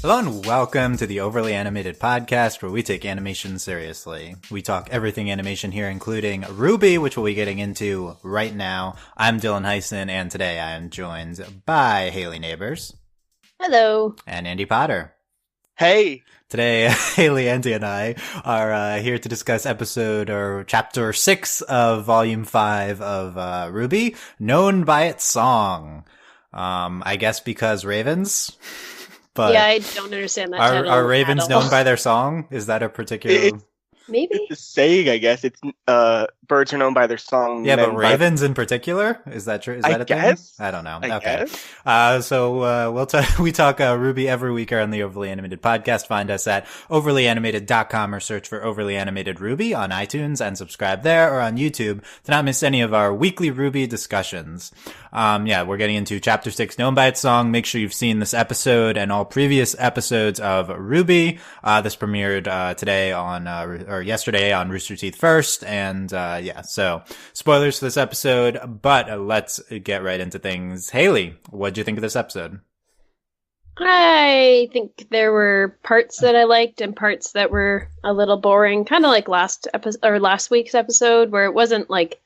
Hello and welcome to the Overly Animated Podcast, where we take animation seriously. We talk everything animation here, including RWBY, which we'll be getting into right now. I'm Dylan Hysen, and today I am joined by Hayley Nabuurs. Hello. And Andy Potter. Hey. Today, Hayley, Andy, and I are here to discuss chapter 6 of volume 5 of RWBY, known by its song. I guess because ravens? But yeah, I don't understand that title. Are ravens known by their song? Is that a particular... Maybe? It's a saying, I guess. It's birds are known by their song. Yeah, but ravens in particular? Is that true? Is that a guess? thing? I don't know. I okay. Guess. So we talk RWBY every week here on the Overly Animated Podcast. Find us at overlyanimated.com or search for Overly Animated RWBY on iTunes and subscribe there, or on YouTube to not miss any of our weekly RWBY discussions. We're getting into chapter 6, known by its song. Make sure you've seen this episode and all previous episodes of RWBY. This premiered today or yesterday on Rooster Teeth First, and so spoilers for this episode, but let's get right into things. Hayley, what'd you think of this episode? I think there were parts that I liked and parts that were a little boring, kind of like last week's episode, where it wasn't like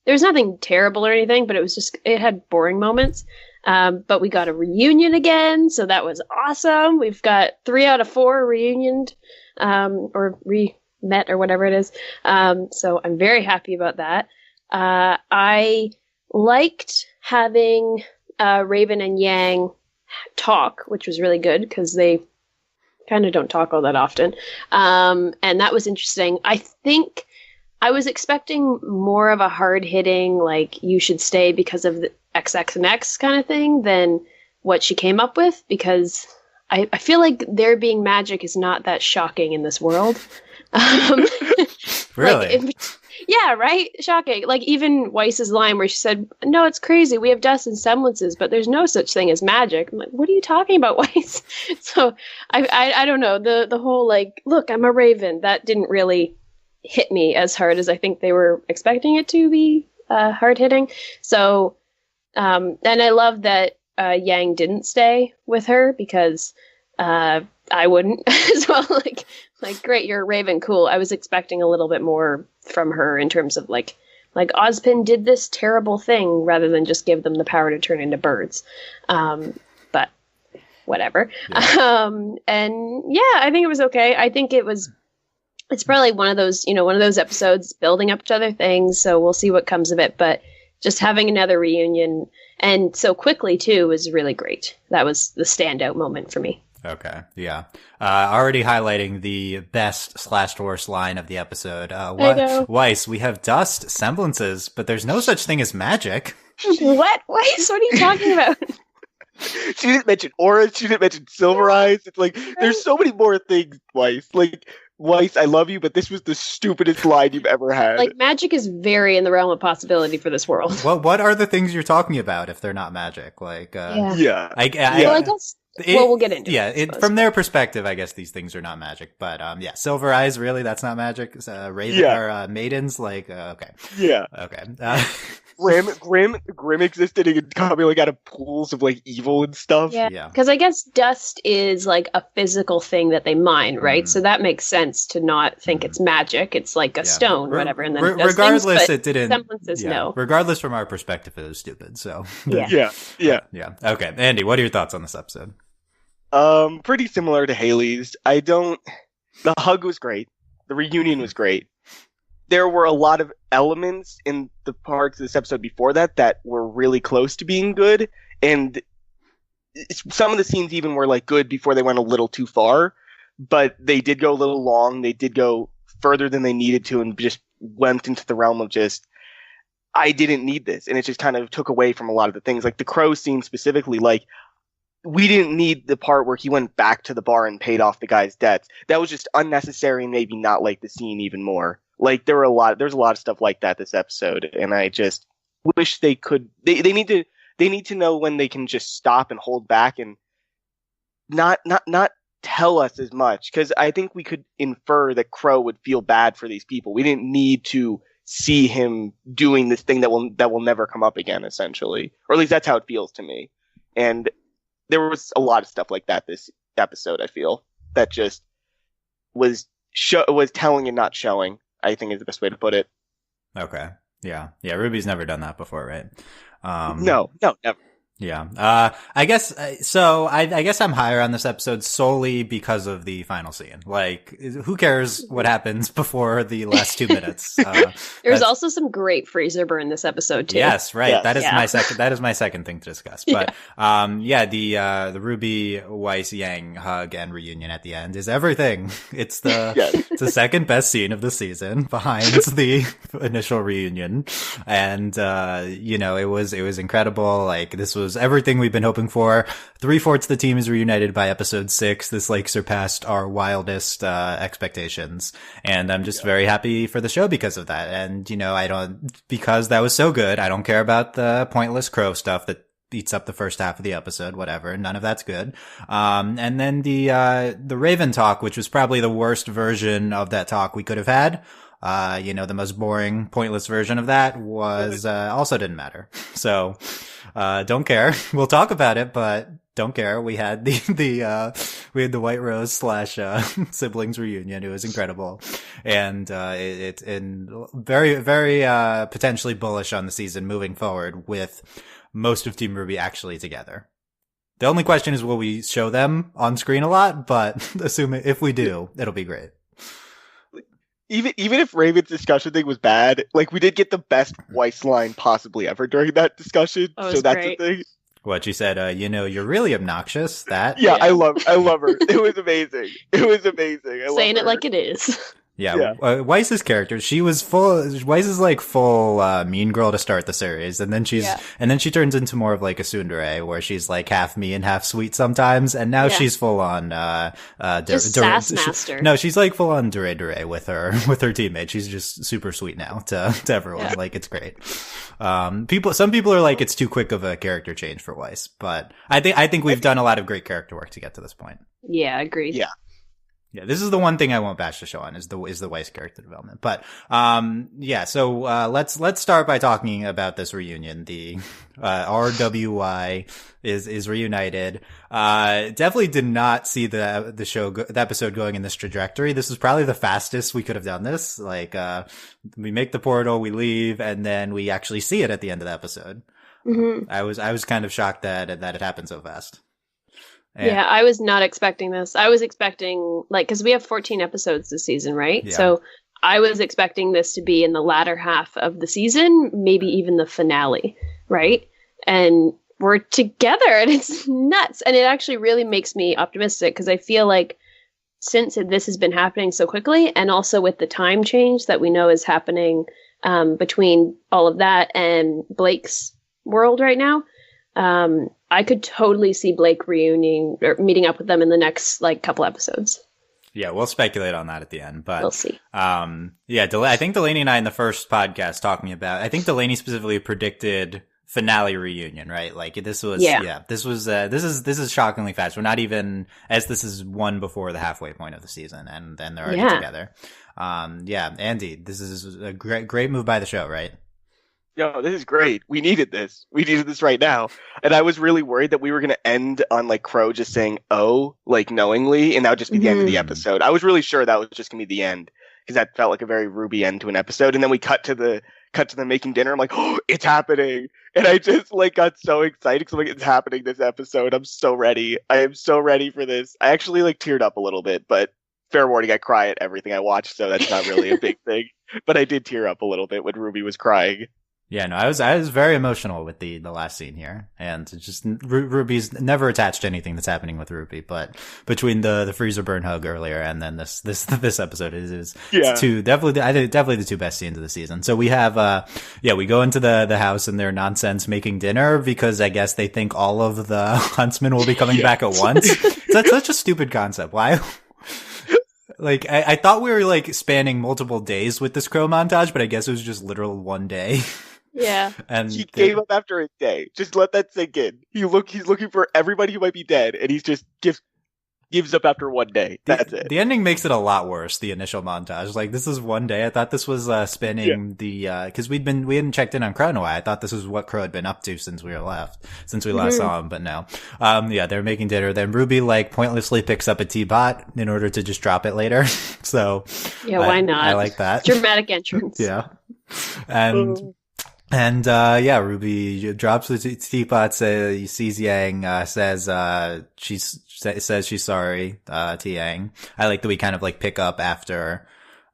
there was nothing terrible or anything, but it had boring moments. But we got a reunion again, so that was awesome. We've got 3 out of 4 reunioned, or met or whatever it is. So I'm very happy about that. I liked having Raven and Yang talk, which was really good because they kind of don't talk all that often. And that was interesting. I think I was expecting more of a hard-hitting, like, you should stay because of the XX and X kind of thing than what she came up with, because I feel like there being magic is not that shocking in this world. Really? Yeah, right? Shocking. Like, even Weiss's line where she said, no, it's crazy. We have dust and semblances, but there's no such thing as magic. I'm like, what are you talking about, Weiss? So, I don't know. The whole, like, look, I'm a raven, that didn't really hit me as hard as I think they were expecting it to be hard-hitting. So, and I love that Yang didn't stay with her, because I wouldn't as well. Like, great, you're a raven, cool. I was expecting a little bit more from her in terms of like Ozpin did this terrible thing rather than just give them the power to turn into birds. But whatever. Yeah. And yeah, I think it was okay. I think it's probably one of those episodes building up to other things. So we'll see what comes of it. But just having another reunion, and so quickly too, was really great. That was the standout moment for me. Okay, yeah. Already highlighting the best/worst line of the episode. Weiss, we have dust, semblances, but there's no such thing as magic. What? Weiss, what are you talking about? She didn't mention auras, she didn't mention silver eyes. It's like, there's so many more things, Weiss. Like, Weiss, I love you, but this was the stupidest line you've ever had. Like, magic is very in the realm of possibility for this world. What are the things you're talking about if they're not magic? Like, yeah. I guess... we'll get into it. From their perspective, I guess these things are not magic. But, silver eyes, really? That's not magic? Raven or maidens? Like, okay. Yeah. Okay. Grim existed and coming like out of pools of like evil and stuff. Yeah. Because I guess dust is like a physical thing that they mine, right? Mm. So that makes sense to not think it's magic. It's like a stone, whatever. And then regardless, it didn't. Semblances, no. Regardless, from our perspective, it was stupid. So yeah. Okay, Andy, what are your thoughts on this episode? Pretty similar to Hayley's. The hug was great. The reunion was great. There were a lot of elements in the parts of this episode before that were really close to being good, and some of the scenes even were like good before they went a little too far, but they did go a little long. They did go further than they needed to, and just went into the realm of just, I didn't need this, and it just kind of took away from a lot of the things. Like the crow scene specifically, like, we didn't need the part where he went back to the bar and paid off the guy's debts. That was just unnecessary, and maybe not like the scene even more. Like, there's a lot of stuff like that this episode, and I just wish they could. They need to know when they can just stop and hold back and not tell us as much, because I think we could infer that Crow would feel bad for these people. We didn't need to see him doing this thing that will never come up again, essentially, or at least that's how it feels to me. And there was a lot of stuff like that this episode, I feel. That just was telling and not showing, I think is the best way to put it. Okay. Yeah. Yeah. Ruby's never done that before, right? No, never. Yeah. I guess, so I guess I'm higher on this episode solely because of the final scene. Like, who cares what happens before the last 2 minutes? There's also some great freezer burn this episode too. Yes, right. Yes. That is my second thing to discuss. But, the Ruby Weiss Yang hug and reunion at the end is everything. It's it's the second best scene of the season behind the initial reunion. And, it was incredible. Like, this was everything we've been hoping for. 3/4 of the team is reunited by episode 6. This surpassed our wildest expectations, and I'm just very happy for the show because of that. And because that was so good, I don't care about the pointless crow stuff that eats up the first half of the episode. Whatever, none of that's good. And then the Raven talk, which was probably the worst version of that talk we could have had. The most boring, pointless version of that was, also didn't matter. So, don't care. We'll talk about it, but don't care. We had we had the White Rose / siblings reunion. It was incredible. And, it's very, very, potentially bullish on the season moving forward with most of Team RWBY actually together. The only question is, will we show them on screen a lot? But assuming if we do, it'll be great. Even if Raven's discussion thing was bad, like, we did get the best Weiss line possibly ever during that discussion. So that's great. the thing. What she said, you're really obnoxious. That Yeah, I love her. It was amazing. Saying it like it is. Yeah. Weiss's character, Weiss is like full mean girl to start the series, and then she turns into more of like a tsundere, where she's like half mean, half sweet sometimes, and now she's full on just sass master. No, she's like full on dure with her teammate. She's just super sweet now to everyone. Like, it's great. Some people are like, it's too quick of a character change for Weiss, but I think we've done a lot of great character work to get to this point. Yeah, agreed. Yeah, this is the one thing I won't bash the show on is the Weiss character development. But so let's start by talking about this reunion. The RWBY is reunited. Definitely did not see the episode going in this trajectory. This is probably the fastest we could have done this. Like, we make the portal, we leave, and then we actually see it at the end of the episode. Mm-hmm. I was kind of shocked that it happened so fast. Yeah, I was not expecting this. I was expecting, because we have 14 episodes this season, right? Yeah. So I was expecting this to be in the latter half of the season, maybe even the finale, right? And we're together, and it's nuts. And it actually really makes me optimistic, because I feel like since this has been happening so quickly, and also with the time change that we know is happening between all of that and Blake's world right now, I could totally see Blake reuniting or meeting up with them in the next couple episodes. Yeah, we'll speculate on that at the end, but we'll see. I think Delaney and I in the first podcast talking about, I think Delaney specifically predicted finale reunion, right? Like, this is shockingly fast. We're not even, as this is one before the halfway point of the season, and then they're already together. Andy, this is a great move by the show, right? Yo, this is great. We needed this. We needed this right now. And I was really worried that we were going to end on Crow just saying, oh, knowingly, and that would just be the end of the episode. I was really sure that was just going to be the end, because that felt like a very RWBY end to an episode. And then we cut to the making dinner. I'm like, oh, it's happening. And I just got so excited, because I'm like, it's happening this episode. I'm so ready. I am so ready for this. I actually teared up a little bit, but fair warning, I cry at everything I watch, so that's not really a big thing. But I did tear up a little bit when RWBY was crying. Yeah, no, I was very emotional with the last scene here, and just RWBY's never attached to anything that's happening with RWBY, but between the freezer burn hug earlier and then this episode is definitely the two best scenes of the season. So we have we go into the house and their nonsense making dinner, because I guess they think all of the huntsmen will be coming back at once. That's such a stupid concept. Why? I thought we were spanning multiple days with this crow montage, but I guess it was just literal one day. Yeah. And he gave up after a day. Just let that sink in. He's looking for everybody who might be dead, and he's just gives up after one day. That's it. The ending makes it a lot worse. The initial montage, like this is one day. I thought this was spinning because we hadn't checked in on Crow in a while. I thought this was what Crow had been up to since we last saw him, but no. They're making dinner. Then Ruby like pointlessly picks up a teapot in order to just drop it later. So why not? I like that Dramatic entrance. Yeah, and Ruby drops the teapot, sees Yang, says she's sorry to Yang. I like that we kind of like pick up after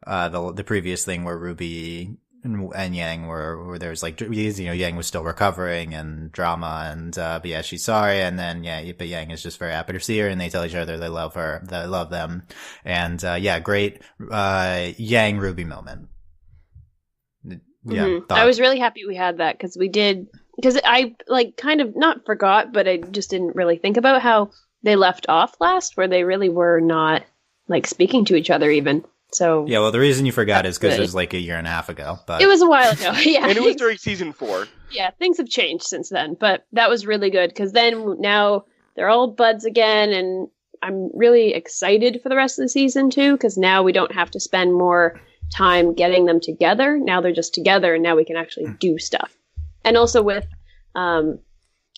the previous thing where Ruby and Yang where there was like, Yang was still recovering and drama, and but yeah, she's sorry, and then but Yang is just very happy to see her, and they tell each other they love her, they love them, and great Yang Ruby moment. Yeah, I was really happy we had that because I like kind of not forgot, but I just didn't really think about how they left off last, where they really were not like speaking to each other even. So yeah, well, the reason you forgot is because it was like a year and a half ago, but it was a while ago. Yeah, and it was during season 4. Yeah, things have changed since then, but that was really good because then now they're all buds again, and I'm really excited for the rest of the season too because now we don't have to spend more time getting them together. Now they're just together, and now we can actually do stuff. And also with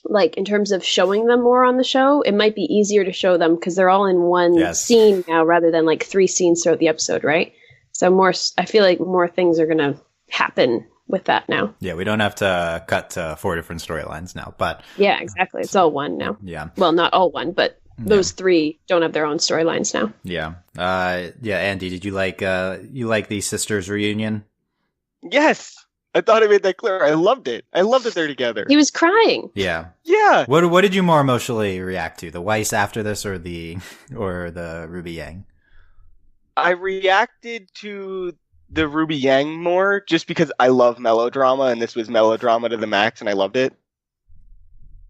like in terms of showing them more on the show, it might be easier to show them because they're all in one scene now rather than like 3 scenes throughout the episode, right? So I feel like more things are gonna happen with that now. Yeah, we don't have to cut to 4 different storylines now, but yeah, exactly, it's all one now. Yeah, well, not all one, but those 3 don't have their own storylines now. Yeah. Andy, did you like the sisters reunion? Yes. I thought I made that clear. I loved it. I love that they're together. He was crying. Yeah. Yeah. What did you more emotionally react to? The Weiss after this or the Ruby Yang? I reacted to the Ruby Yang more just because I love melodrama, and this was melodrama to the max, and I loved it.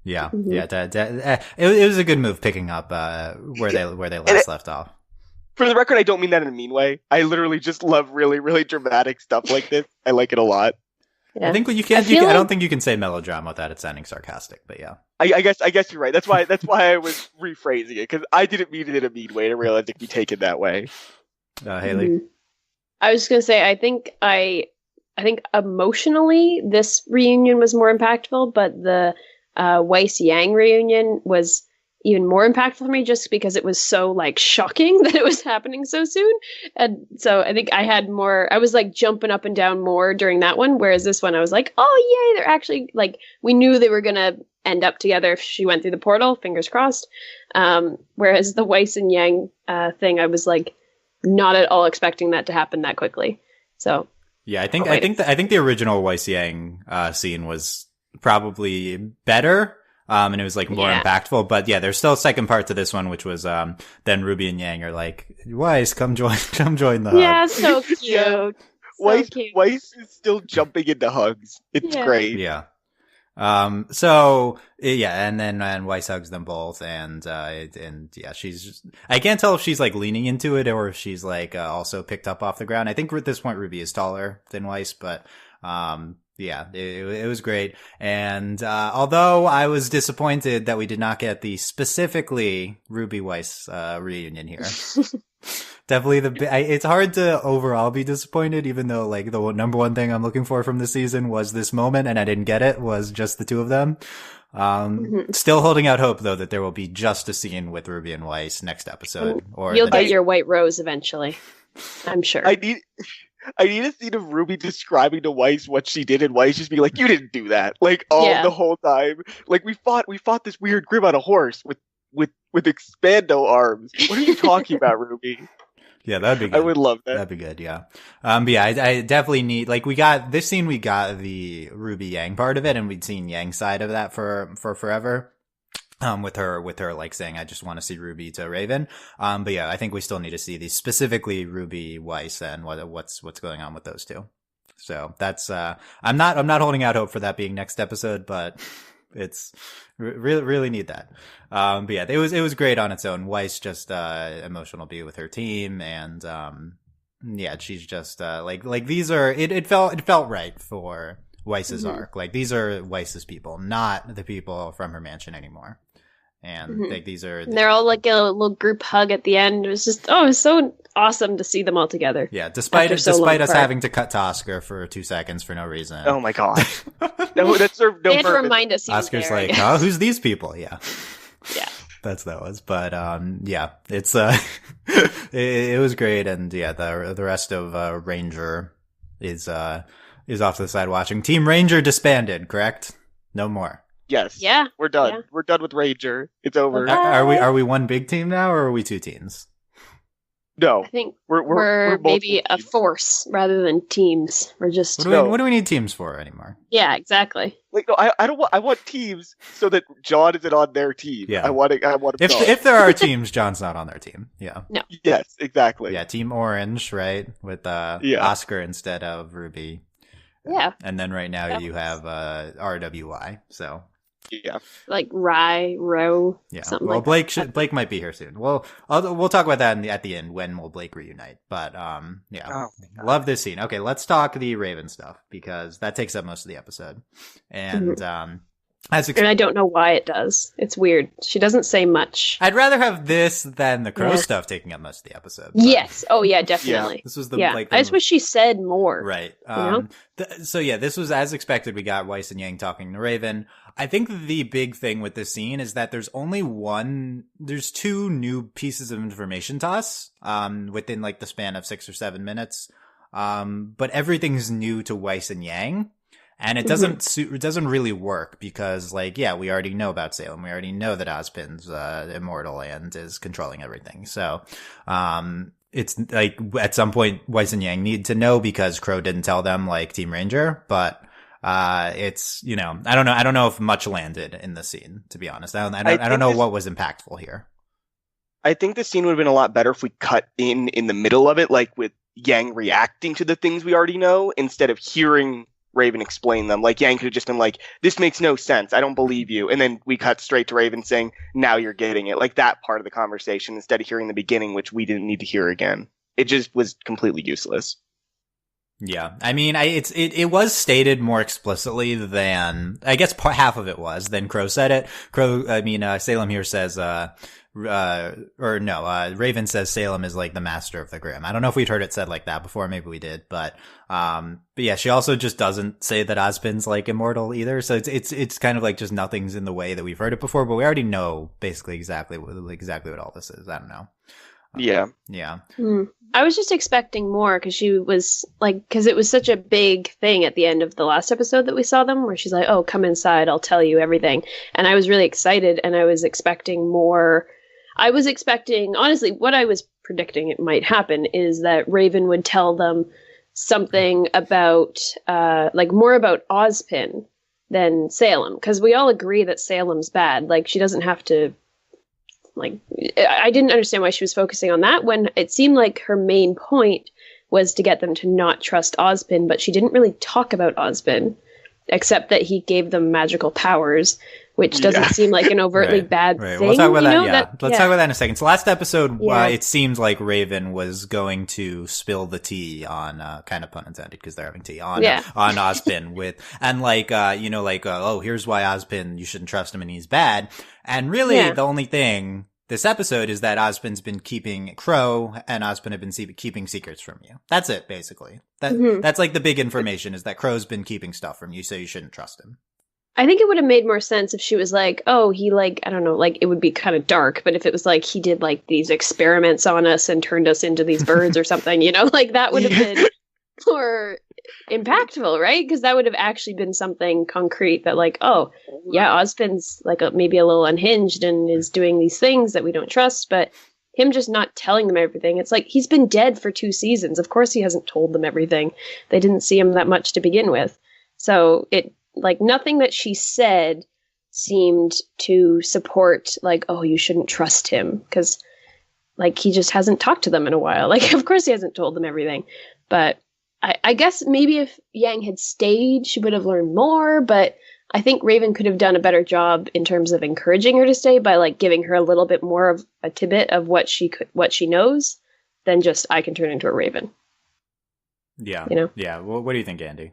Yeah, it was a good move picking up where they last left off. For the record, I don't mean that in a mean way. I literally just love really, really dramatic stuff like this. I like it a lot. Yeah. I think I don't think you can say melodrama without it sounding sarcastic, but yeah. I guess you're right. That's why I was rephrasing it because I didn't mean it in a mean way. I realized it could be taken that way. Hayley, I was just gonna say I think emotionally this reunion was more impactful, but the Weiss Yang reunion was even more impactful for me just because it was so like shocking that it was happening so soon. And so I think I was like jumping up and down more during that one. Whereas this one I was like, oh yay, they're actually like, we knew they were going to end up together if she went through the portal, fingers crossed. Whereas the Weiss and Yang thing, I was like not at all expecting that to happen that quickly. So yeah, I think the original Weiss Yang scene was probably better. And it was like more impactful, but yeah, there's still a second part to this one, which was, then Ruby and Yang are like, Weiss, come join the hug. Yeah, so cute. Yeah. So cute. Weiss is still jumping into hugs. It's great. Yeah. And Weiss hugs them both, and she's just, I can't tell if she's like leaning into it or if she's like, also picked up off the ground. I think at this point Ruby is taller than Weiss, but, yeah, it was great. And, although I was disappointed that we did not get the specifically Ruby Weiss, reunion here. Definitely it's hard to overall be disappointed, even though like the number one thing I'm looking for from the season was this moment and I didn't get it, was just the 2 of them. Still holding out hope though that there will be just a scene with Ruby and Weiss next episode. Or you'll get your white rose eventually. I'm sure. I need a scene of Ruby describing to Weiss what she did, and Weiss just being like, "You didn't do that!" Like the whole time. Like we fought this weird grim on a horse with expando arms. What are you talking about, Ruby? Yeah, that'd be good. I would love that. That'd be good, yeah. But yeah, I definitely need, like, we got the Ruby Yang part of it, and we'd seen Yang's side of that for forever. With her like saying, I just want to see Ruby to Raven. But yeah, I think we still need to see these, specifically Ruby, Weiss, and what's going on with those 2. So that's, I'm not holding out hope for that being next episode, but it's really need that. But yeah, it was great on its own. Weiss just, emotional be with her team, and, yeah, she's just, like these are, it felt right for Weiss's arc. Like, these are Weiss's people, not the people from her mansion anymore. And like these are And they're all like a little group hug at the end. It was just it was so awesome to see them all together. Yeah, despite so us long having to cut to Oscar for 2 seconds for no reason. Oh my god. No, that served no They had to purpose. remind us he was Oscar's there. like, oh, who's these people? Yeah. Yeah. That was. But yeah, it's it was great, and yeah, the rest of Ranger is off to the side watching. Team Ranger disbanded, correct? No more. Yes. Yeah. We're done. Yeah. We're done with Ranger. It's over. Are we one big team now, or are we 2 teams? No. I think We're maybe a teams. force rather than teams. We're just What do we need teams for anymore? yeah, exactly. Like, no, I don't want. I want teams so that John isn't on their team. Yeah. I want him If there are teams, John's not on their team. Yeah. Yes, exactly. Yeah, Team Orange, right? With Oscar instead of Ruby. Yeah. And then right now Yep. you have RWBY. So Yeah. Like Rye, Row, yeah. something Well, like that. Blake might be here soon. We'll talk about that at the end. When will Blake reunite? But yeah, Oh, love this scene. Okay, let's talk the Raven stuff because that takes up most of the episode. And And I don't know why it does. It's weird. She doesn't say much. I'd rather have this than the Crow Yeah. stuff taking up most of the episode. but Yes. Oh yeah, definitely. This was the Yeah. like I just wish she said more. right. know? So yeah, this was as expected. We got Weiss and Yang talking to Raven. I think the big thing with this scene is that there's 2 new pieces of information to us, within like the span of 6 or 7 minutes. But everything's new to Weiss and Yang. And it doesn't really work because, like, yeah, we already know about Salem. We already know that Ozpin's immortal and is controlling everything. So, it's like at some point Weiss and Yang need to know because Crow didn't tell them, like Team Ranger. But it's I don't know if much landed in the scene. To be honest, I don't know what was impactful here. I think the scene would have been a lot better if we cut in the middle of it, like with Yang reacting to the things we already know instead of hearing Raven explain them. Like Yang could have just been like, "This makes no sense. I don't believe you," and then we cut straight to Raven saying, "Now you're getting it." Like that part of the conversation instead of hearing the beginning, which we didn't need to hear again. It just was completely useless. Yeah, I mean, it was stated more explicitly than I guess half of it was. Then Crow said it. Salem here says, Raven says Salem is like the master of the Grimm. I don't know if we'd heard it said like that before. Maybe we did, but yeah, she also just doesn't say that Ozpin's like immortal either. So it's kind of like just nothing's in the way that we've heard it before, but we already know basically exactly what all this is. I don't know. Yeah. Yeah. I was just expecting more because she was like, because it was such a big thing at the end of the last episode that we saw them, where she's like, "Oh, come inside, I'll tell you everything," and I was really excited, and I was expecting more. I was expecting, honestly, what I was predicting it might happen is that Raven would tell them something about, like more about Ozpin than Salem, because we all agree that Salem's bad. Like she doesn't have to. Like, I didn't understand why she was focusing on that when it seemed like her main point was to get them to not trust Ozpin, but she didn't really talk about Ozpin, except that he gave them magical powers, which doesn't seem like an overtly bad thing. We'll talk about that. Yeah. Let's talk about that in a second. So last episode, Yeah. it seemed like Raven was going to spill the tea on, kind of pun intended because they're having tea on Ozpin oh, here's why Ozpin, you shouldn't trust him and he's bad. And really the only thing this episode is that Ozpin's been keeping Crow and Ozpin have been keeping secrets from you. That's it, basically. That's like the big information is that Crow's been keeping stuff from you, so you shouldn't trust him. I think it would have made more sense if she was like, "Oh, he like, I don't know, like it would be kind of dark, but if it was like he did like these experiments on us and turned us into these birds or something, like that would have been more impactful, right? Because that would have actually been something concrete that like, oh, yeah, Ozpin's like maybe a little unhinged and is doing these things that we don't trust, but him just not telling them everything. It's like he's been dead for 2 seasons. Of course he hasn't told them everything. They didn't see him that much to begin with. So it like nothing that she said seemed to support like, oh, you shouldn't trust him because like he just hasn't talked to them in a while. Like, of course he hasn't told them everything, but I guess maybe if Yang had stayed, she would have learned more, but I think Raven could have done a better job in terms of encouraging her to stay by like giving her a little bit more of a tidbit of what she knows than just I can turn into a raven. Yeah. Yeah. Well, what do you think, Andy?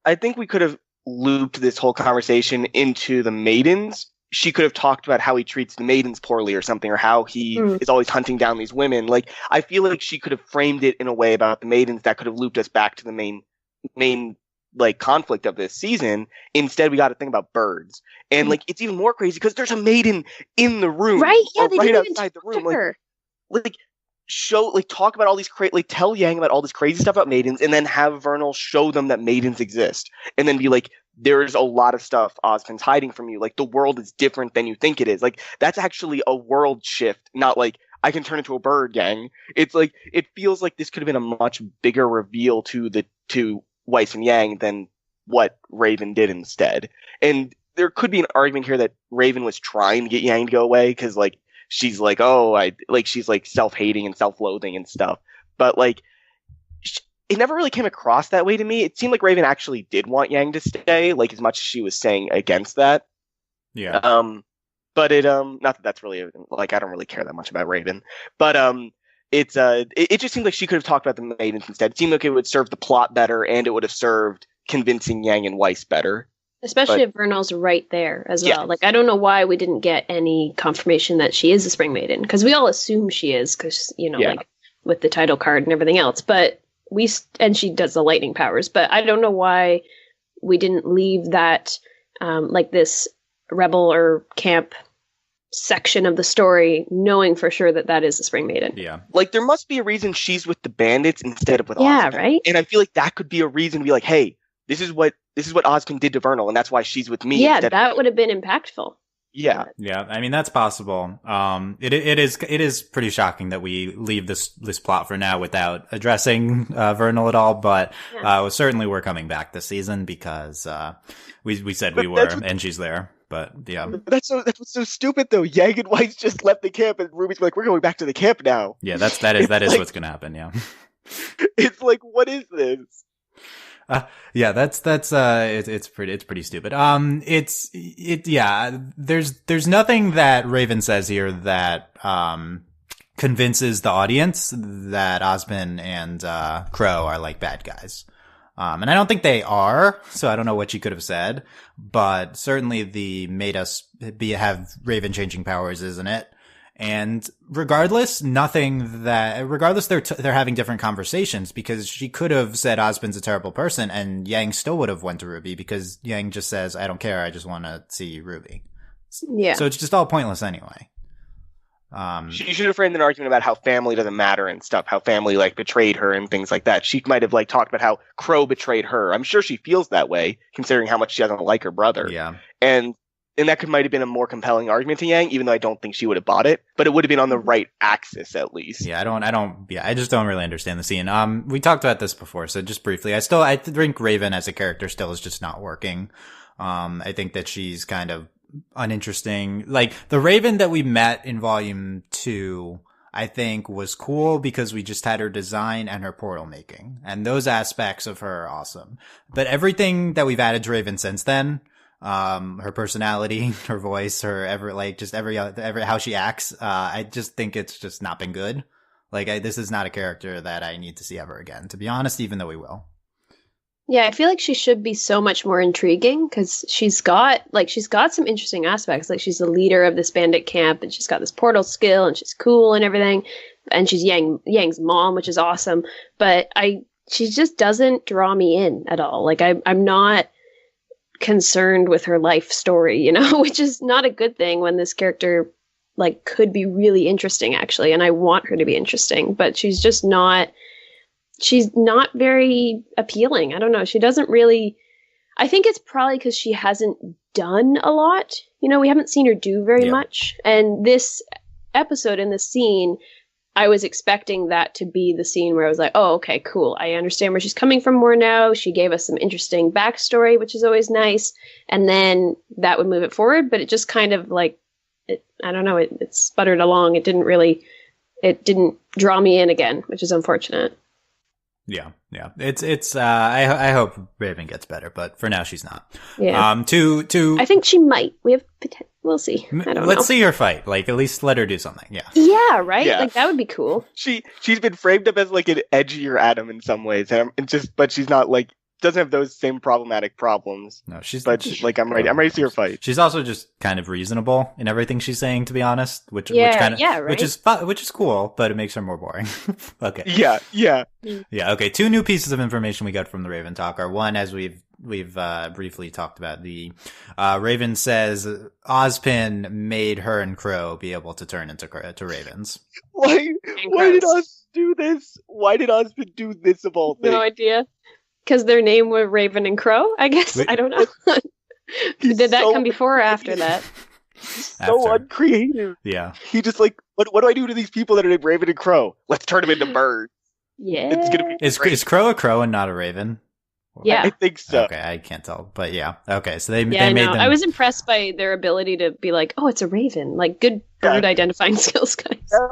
I think we could have looped this whole conversation into the maidens she could have talked about how he treats the maidens poorly or something, or how he is always hunting down these women. Like, I feel like she could have framed it in a way about the maidens that could have looped us back to the main like conflict of this season. Instead, we got to think about birds, and like it's even more crazy because there's a maiden in the room, right? Yeah, they right didn't outside the room. like Talk about all these tell Yang about all this crazy stuff about maidens, and then have Vernal show them that maidens exist, and then be like, there's a lot of stuff Ozpin's hiding from you. Like, the world is different than you think it is. Like, that's actually a world shift, not like I can turn into a bird, Yang. It's like, it feels like this could have been a much bigger reveal to Weiss and Yang than what Raven did instead. And there could be an argument here that Raven was trying to get Yang to go away because, like, she's like, she's like self-hating and self-loathing and stuff. But like, it never really came across that way to me. It seemed like Raven actually did want Yang to stay, like, as much as she was saying against that. Yeah. But it not that that's really like, I don't really care that much about Raven, but it just seemed like she could have talked about the maidens instead. It seemed like it would serve the plot better, and it would have served convincing Yang and Weiss better. Especially if Vernal's right there as well. Like, I don't know why we didn't get any confirmation that she is a Spring Maiden, because we all assume she is, because, like, with the title card and everything else. But and she does the lightning powers, but I don't know why we didn't leave that, like, this rebel or camp section of the story knowing for sure that is a Spring Maiden. Yeah. Like, there must be a reason she's with the bandits instead of with Ozpin. Yeah, right? And I feel like that could be a reason to be like, hey, this is what Ozpin did to Vernal, and that's why she's with me. Yeah, that would have been impactful. Yeah. Yeah, I mean, that's possible. It is pretty shocking that we leave this plot for now without addressing Vernal at all, but certainly we're coming back this season because we said we were, and she's there. But yeah, that's what's so stupid though. Yang and Weiss just left the camp, and Ruby's like, "We're going back to the camp now." Yeah, that is like, what's going to happen. Yeah, it's like, what is this? Yeah, it's pretty stupid. There's nothing that Raven says here that convinces the audience that Ozpin and Crow are like bad guys. And I don't think they are, so I don't know what she could have said, but certainly the made us have Raven changing powers, isn't it? And regardless, they're having different conversations, because she could have said Ozpin's a terrible person and Yang still would have went to RWBY, because Yang just says, I don't care, I just want to see RWBY. Yeah. So it's just all pointless anyway. She should have framed an argument about how family doesn't matter and stuff, how family like betrayed her and things like that. She might have like talked about how Crow betrayed her. I'm sure she feels that way, considering how much she doesn't like her brother. Yeah. And that might have been a more compelling argument to Yang, even though I don't think she would have bought it, but it would have been on the right axis at least. Yeah, I just don't really understand the scene. We talked about this before, so just briefly, I think Raven as a character still is just not working. I think that she's kind of uninteresting. Like, the Raven that we met in volume 2, I think was cool because we just had her design and her portal making, and those aspects of her are awesome. But everything that we've added to Raven since then, her personality, her voice, every how she acts, I just think it's just not been good. Like, this is not a character that I need to see ever again, to be honest, even though we will. Yeah, I feel like she should be so much more intriguing, because she's got some interesting aspects. Like, she's the leader of this bandit camp, and she's got this portal skill, and she's cool and everything. And she's Yang's mom, which is awesome. But she just doesn't draw me in at all. Like, I'm not concerned with her life story, which is not a good thing when this character like could be really interesting actually, and I want her to be interesting, but she's not very appealing. I don't know. She doesn't really, I think it's probably because she hasn't done a lot. We haven't seen her do very much. And this episode in this scene, I was expecting that to be the scene where I was like, oh, okay, cool. I understand where she's coming from more now. She gave us some interesting backstory, which is always nice. And then that would move it forward. But it just kind of like, I don't know, it sputtered along. It didn't draw me in again, which is unfortunate. Yeah. It's I hope Raven gets better, but for now she's not. Yeah. I think she might. We'll see. I don't know. Let's see her fight. Like, at least let her do something. Yeah. Yeah, right? Yeah. Like, that would be cool. She's been framed up as like an edgier Adam in some ways, but she's not like doesn't have those same problematic problems. No, she's like I'm ready. I'm ready to see her fight. She's also just kind of reasonable in everything she's saying, to be honest. Which is cool, but it makes her more boring. Okay. Yeah. Okay. 2 new pieces of information we got from the Raven talk are, one, as we've briefly talked about, the Raven says Ozpin made her and Crow be able to turn into ravens. Why did Oz do this? Why did Ozpin do this of all things? No idea. Because their name was Raven and Crow, I guess. I don't know. Did that come before or after that? So uncreative. Yeah. He just like, what do I do to these people that are named Raven and Crow? Let's turn them into birds. Yeah. It's gonna be is Crow a crow and not a raven? Yeah. I think so. Okay, I can't tell, but yeah. Okay, so they made them. I was impressed by their ability to be like, oh, it's a raven. Like, good bird identifying skills, guys. Yeah,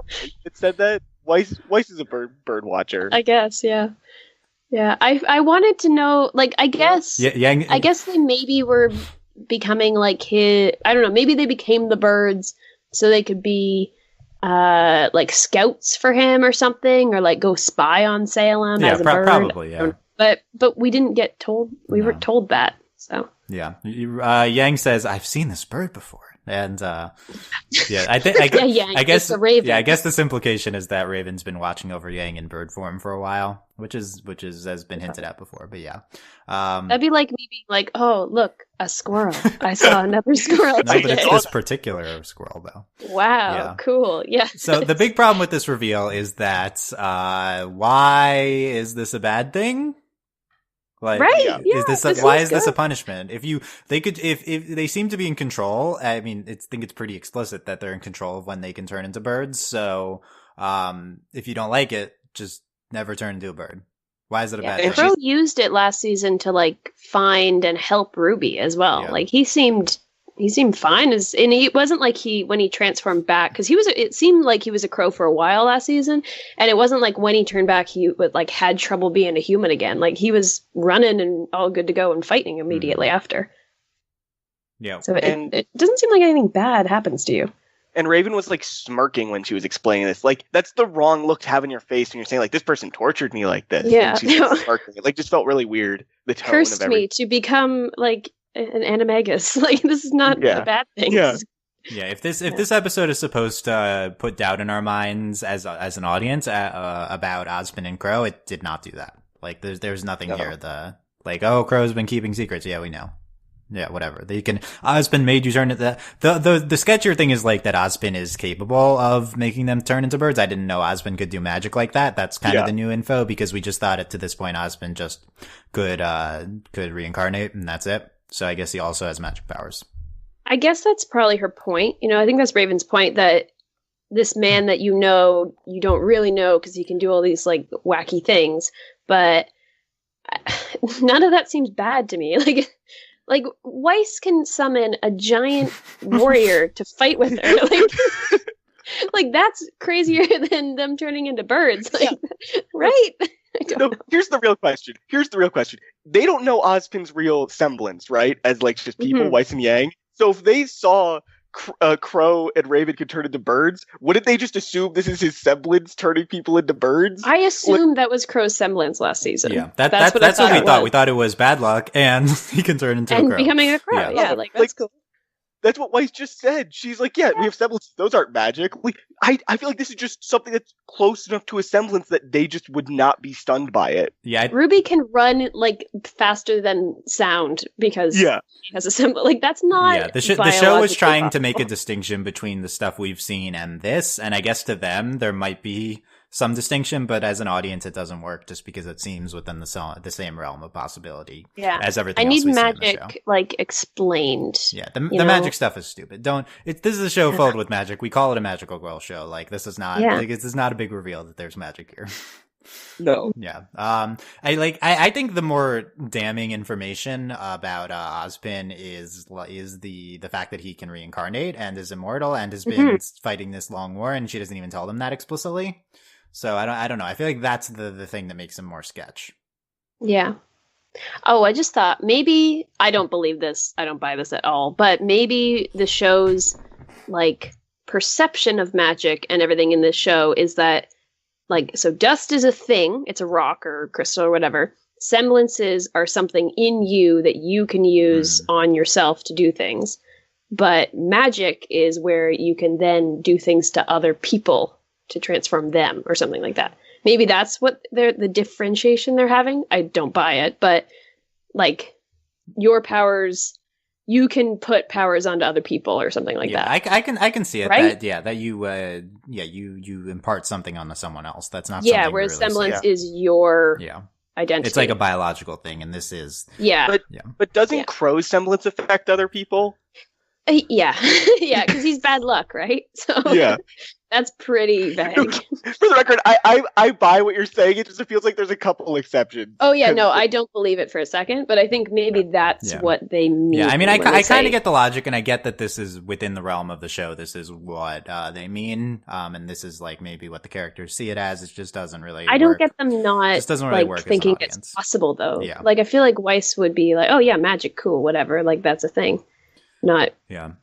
it said that. Weiss is a bird watcher. I guess, yeah. Yeah, I wanted to know, like, I guess I guess they maybe were becoming like I don't know, maybe they became the birds so they could be like scouts for him or something, or like go spy on Salem as a bird. Probably, yeah. But we didn't get told. We weren't told that. So yeah, Yang says, "I've seen this bird before." And I think I guess a raven. Yeah, I guess this implication is that Raven's been watching over Yang in bird form for a while, which is has been hinted at before. But yeah, that'd be like me being like, "Oh, look, a squirrel! I saw another squirrel No, today." but it's this particular squirrel, though. Wow, cool. Yeah. So the big problem with this reveal is that why is this a bad thing? Like, right? Yeah, why is this a punishment? If they seem to be in control, I mean, I think it's pretty explicit that they're in control of when they can turn into birds. So, if you don't like it, just never turn into a bird. Why is it a bad thing? Crow used it last season to like find and help RWBY as well. Yeah. Like he seemed fine, and it wasn't like when he transformed back, because it seemed like he was a crow for a while last season, and it wasn't like when he turned back he had trouble being a human again. Like he was running and all good to go and fighting immediately after. Yeah. So it doesn't seem like anything bad happens to you. And Raven was like smirking when she was explaining this. Like, that's the wrong look to have in your face when you're saying like, this person tortured me like this. Yeah. And she's like, smirking. It like just felt really weird. The tone cursed of everything. Me to become like an animagus. Like, this is not a bad thing. Yeah. Yeah, if this episode is supposed to put doubt in our minds as an audience about Ozpin and Crow, it did not do that. Like, there's nothing here. Oh, Crow's been keeping secrets. Yeah, we know. Yeah, whatever. Ozpin made you turn into the sketchier thing is like that Ozpin is capable of making them turn into birds. I didn't know Ozpin could do magic like that. That's kind of the new info, because we just thought to this point Ozpin just could reincarnate and that's it. So I guess he also has magic powers. I guess that's probably her point. I think that's Raven's point, that this man that you don't really know because he can do all these like wacky things, but none of that seems bad to me. Like Weiss can summon a giant warrior to fight with her. Like that's crazier than them turning into birds. Right? No, here's the real question. They don't know Ozpin's real semblance, right? As like just people, Weiss and Yang. So if they saw Crow and Raven could turn into birds, wouldn't they just assume this is his semblance turning people into birds? I assumed that was Crow's semblance last season. Yeah, that's what we thought. We thought it was bad luck, and he can turn into a crow. And becoming a crow, yeah, that's cool. That's what Weiss just said. She's like, yeah, we have semblances. Those aren't magic. I feel like this is just something that's close enough to a semblance that they just would not be stunned by it. Yeah, RWBY can run like faster than sound because he has a semblance. Like that's not. Yeah, the show was trying to make a distinction between the stuff we've seen and this, and I guess to them there might be some distinction, but as an audience it doesn't work just because it seems within the same realm of possibility. Yeah, as everything. I need else magic like explained. Yeah, the magic stuff is stupid. This is a show filled with magic. We call it a magical girl show. Like this is not. Like, this is not a big reveal that there's magic here. No. Yeah. I think the more damning information about Ozpin is the fact that he can reincarnate and is immortal and has been fighting this long war, and she doesn't even tell them that explicitly. So I don't know. I feel like that's the thing that makes him more sketch. Yeah. Oh, I just thought maybe, I don't believe this. I don't buy this at all. But maybe the show's like perception of magic and everything in this show is that so dust is a thing. It's a rock or crystal or whatever. semblances are something in you that you can use on yourself to do things. But magic is where you can then do things to other people to transform them or something like that. Maybe that's what the differentiation they're having. I don't buy it, but like your powers, you can put powers onto other people or something like that. I can see it. Right? That you impart something onto someone else. That's not Yeah, something whereas really semblance is your identity. It's like a biological thing, and this is But doesn't Crow's semblance affect other people? Yeah, because he's bad luck, right? So that's pretty vague. For the record, I buy what you're saying. It just feels like there's a couple exceptions. Oh yeah, no, I don't believe it for a second, but I think maybe that's what they mean. Yeah, I mean, I kind of get the logic, and I get that this is within the realm of the show. This is what they mean, and this is like maybe what the characters see it as. It just doesn't really. I don't get them not this doesn't really work thinking as an it's possible though. Yeah. Like I feel like Weiss would be like, oh yeah, magic, cool, whatever. Like that's a thing. Not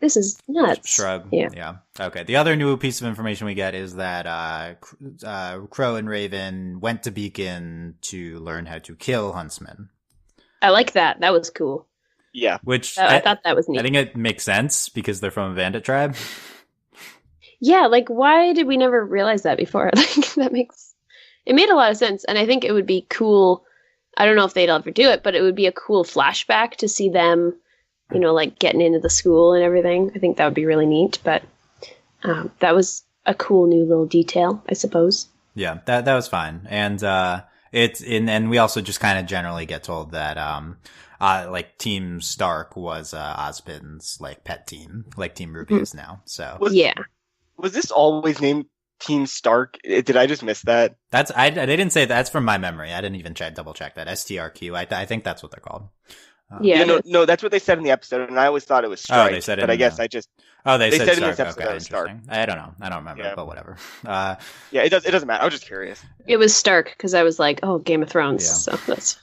this is nuts. Shrug. Yeah. Okay. The other new piece of information we get is that Crow and Raven went to Beacon to learn how to kill Huntsmen. I like that. That was cool. Yeah. Which I thought that was neat. I think it makes sense because they're from a bandit tribe. Yeah, like why did we never realize that before? Like it made a lot of sense, and I think it would be cool. I don't know if they'd ever do it, but it would be a cool flashback to see them, you know, like getting into the school and everything. I think that would be really neat, but that was a cool new little detail, I suppose. Yeah, that was fine. And and we also just kind of generally get told that like Team Stark was Ozpin's like pet team, like Team RWBY is now. So was this always named Team Stark? Did I just miss that? I didn't say that's from my memory. I didn't even double check that. STRQ. I think that's what they're called. No, that's what they said in the episode, and I always thought it was Strike. They said it, but I guess I just. They said in Stark. this episode Okay, it was Stark. I don't know. I don't remember, but whatever. It doesn't matter. I was just curious. It was Stark because I was like, oh, Game of Thrones. So that's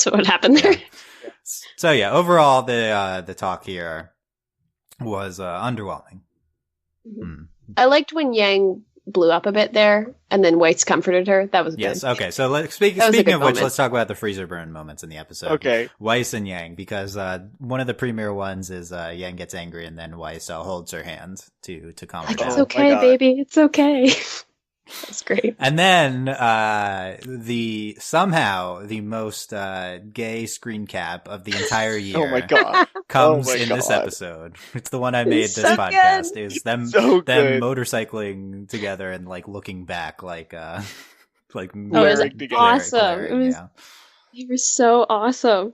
what happened there. Yeah. So overall, the talk here was underwhelming. I liked when Yang blew up a bit there, and then Weiss comforted her. That was good. Yes. Okay. So speaking of which, let's talk about the freezer burn moments in the episode. Okay. Weiss and Yang, because one of the premier ones is Yang gets angry, and then Weiss holds her hand to calm her down. It's okay, baby. It's okay. That's great. And then somehow the most gay screen cap of the entire year. Oh my god! Comes in this episode. It's the one I made this podcast. Good. Is them motorcycling together and like looking back like it was awesome. It was It was so awesome.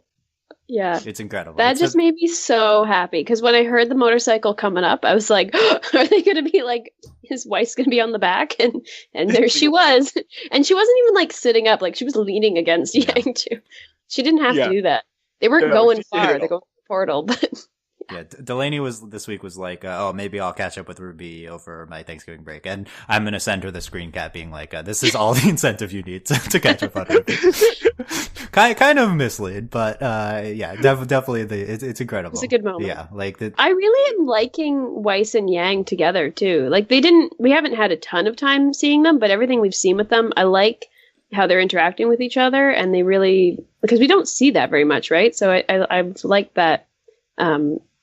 Yeah. It's incredible. That just made me so happy because when I heard the motorcycle coming up, I was like, are they going to be like, his wife's going to be on the back? And there she was. And she wasn't even like sitting up, like she was leaning against Yang too. She didn't have to do that. They weren't going far. They're going to the portal, but. Yeah, Delaney this week was like, maybe I'll catch up with RWBY over my Thanksgiving break, and I'm gonna send her the screen cap being like, this is all the incentive you need to catch up on RWBY. kind of mislead, but definitely it's incredible. It's a good moment. Yeah, like I really am liking Weiss and Yang together too. Like we haven't had a ton of time seeing them, but everything we've seen with them, I like how they're interacting with each other, and they really, because we don't see that very much, right? So I like that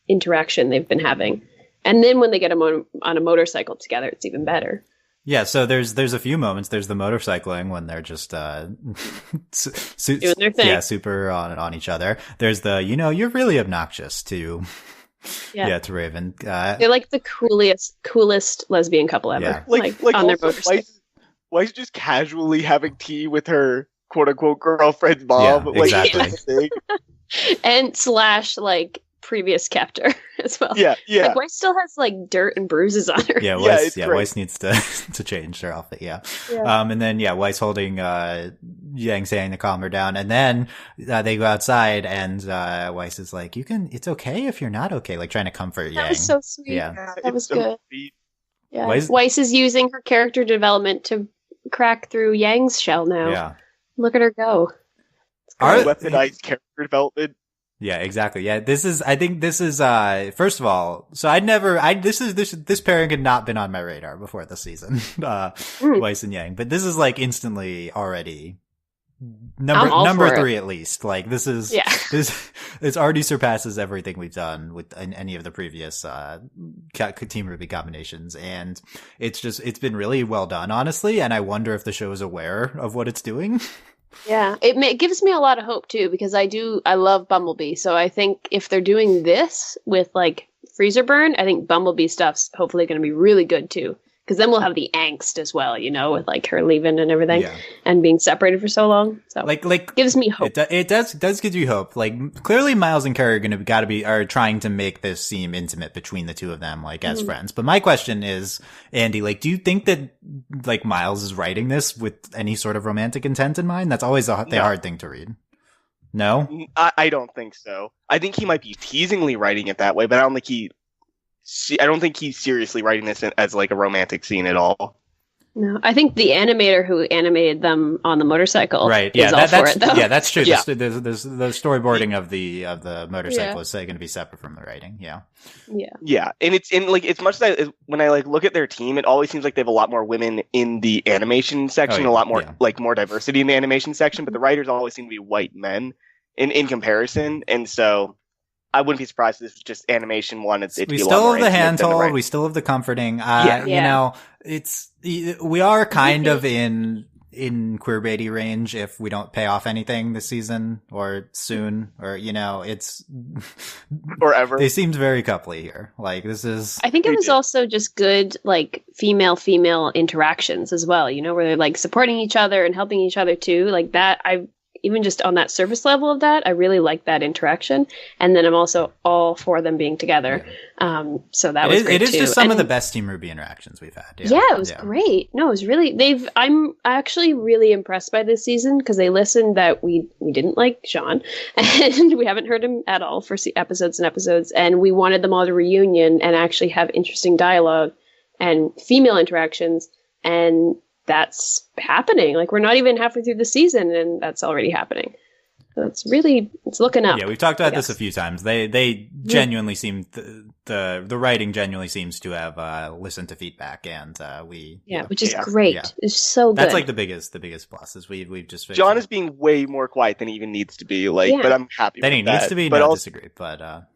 interaction they've been having, and then when they get on a motorcycle together, it's even better. Yeah, so there's a few moments. There's the motorcycling when they're just doing their thing. Yeah, super on each other. There's the you're really obnoxious to to Raven. They're like the coolest lesbian couple ever. Yeah. Like on their motorcycle. Why is just casually having tea with her quote unquote girlfriend's mom? Yeah, exactly. And / like previous captor as well. Yeah. Like Weiss still has like dirt and bruises on her. Yeah, Weiss needs to change her outfit. Yeah. And then Weiss holding Yang, saying to calm her down, and then they go outside, and Weiss is like, it's okay if you're not okay, like trying to comfort Yang. That was so sweet. Yeah, that was good. Sweet. Yeah, Weiss is using her character development to crack through Yang's shell now. Yeah, look at her go. Weaponized character development. Yeah, exactly. Yeah, I think this is first of all, so this pairing had not been on my radar before this season, Weiss and Yang, but this is like instantly already I'm all number for it. 3 at least. Like this is this already surpasses everything we've done with any of the previous Team RWBY combinations, and it's been really well done, honestly. And I wonder if the show is aware of what it's doing. Yeah, it gives me a lot of hope too, because I love Bumblebee. So I think if they're doing this with like Freezer Burn, I think Bumblebee stuff's hopefully going to be really good too. Because then we'll have the angst as well, you know, with like her leaving and everything, and being separated for so long. So like gives me hope. It does give you hope. Like clearly, Miles and Kerry are trying to make this seem intimate between the two of them, like as friends. But my question is, Andy, like, do you think that like Miles is writing this with any sort of romantic intent in mind? That's always the hard thing to read. No, I don't think so. I think he might be teasingly writing it that way, but I don't think he's seriously writing this as like a romantic scene at all. No, I think the animator who animated them on the motorcycle, right? Yeah, that's for it, though. Yeah, that's true. Yeah. There's the storyboarding of the motorcycle is going to be separate from the writing. Yeah. And it's much that when I like look at their team, it always seems like they have a lot more women in the animation section, a lot more like more diversity in the animation section, but the writers always seem to be white men in comparison, and so I wouldn't be surprised if this was just animation one. We still have the hand hold. We still have the comforting. You know, we are kind of in queerbaity range if we don't pay off anything this season or soon, or, you know, it's or ever. They seemed very coupley here. Like this is, I think it was also just good, like female interactions as well, you know, where they're like supporting each other and helping each other too. Like that, even just on that surface level of that, I really like that interaction. And then I'm also all for them being together. So that was great too. It is just some of the best Team RWBY interactions we've had. Yeah, it was great. No, it was really, I'm actually really impressed by this season because they listened that we didn't like Sean and we haven't heard him at all for episodes and episodes. And we wanted them all to reunion and actually have interesting dialogue and female interactions. And that's happening. Like we're not even halfway through the season and that's already happening. So it's looking up. Yeah, we've talked about this a few times. They genuinely seem the writing genuinely seems to have listened to feedback, and which is great. Yeah. It's so good. That's like the biggest plus is we've just fixed John is being way more quiet than he even needs to be. Like, but I'm happy. That he needs to be. But I disagree. But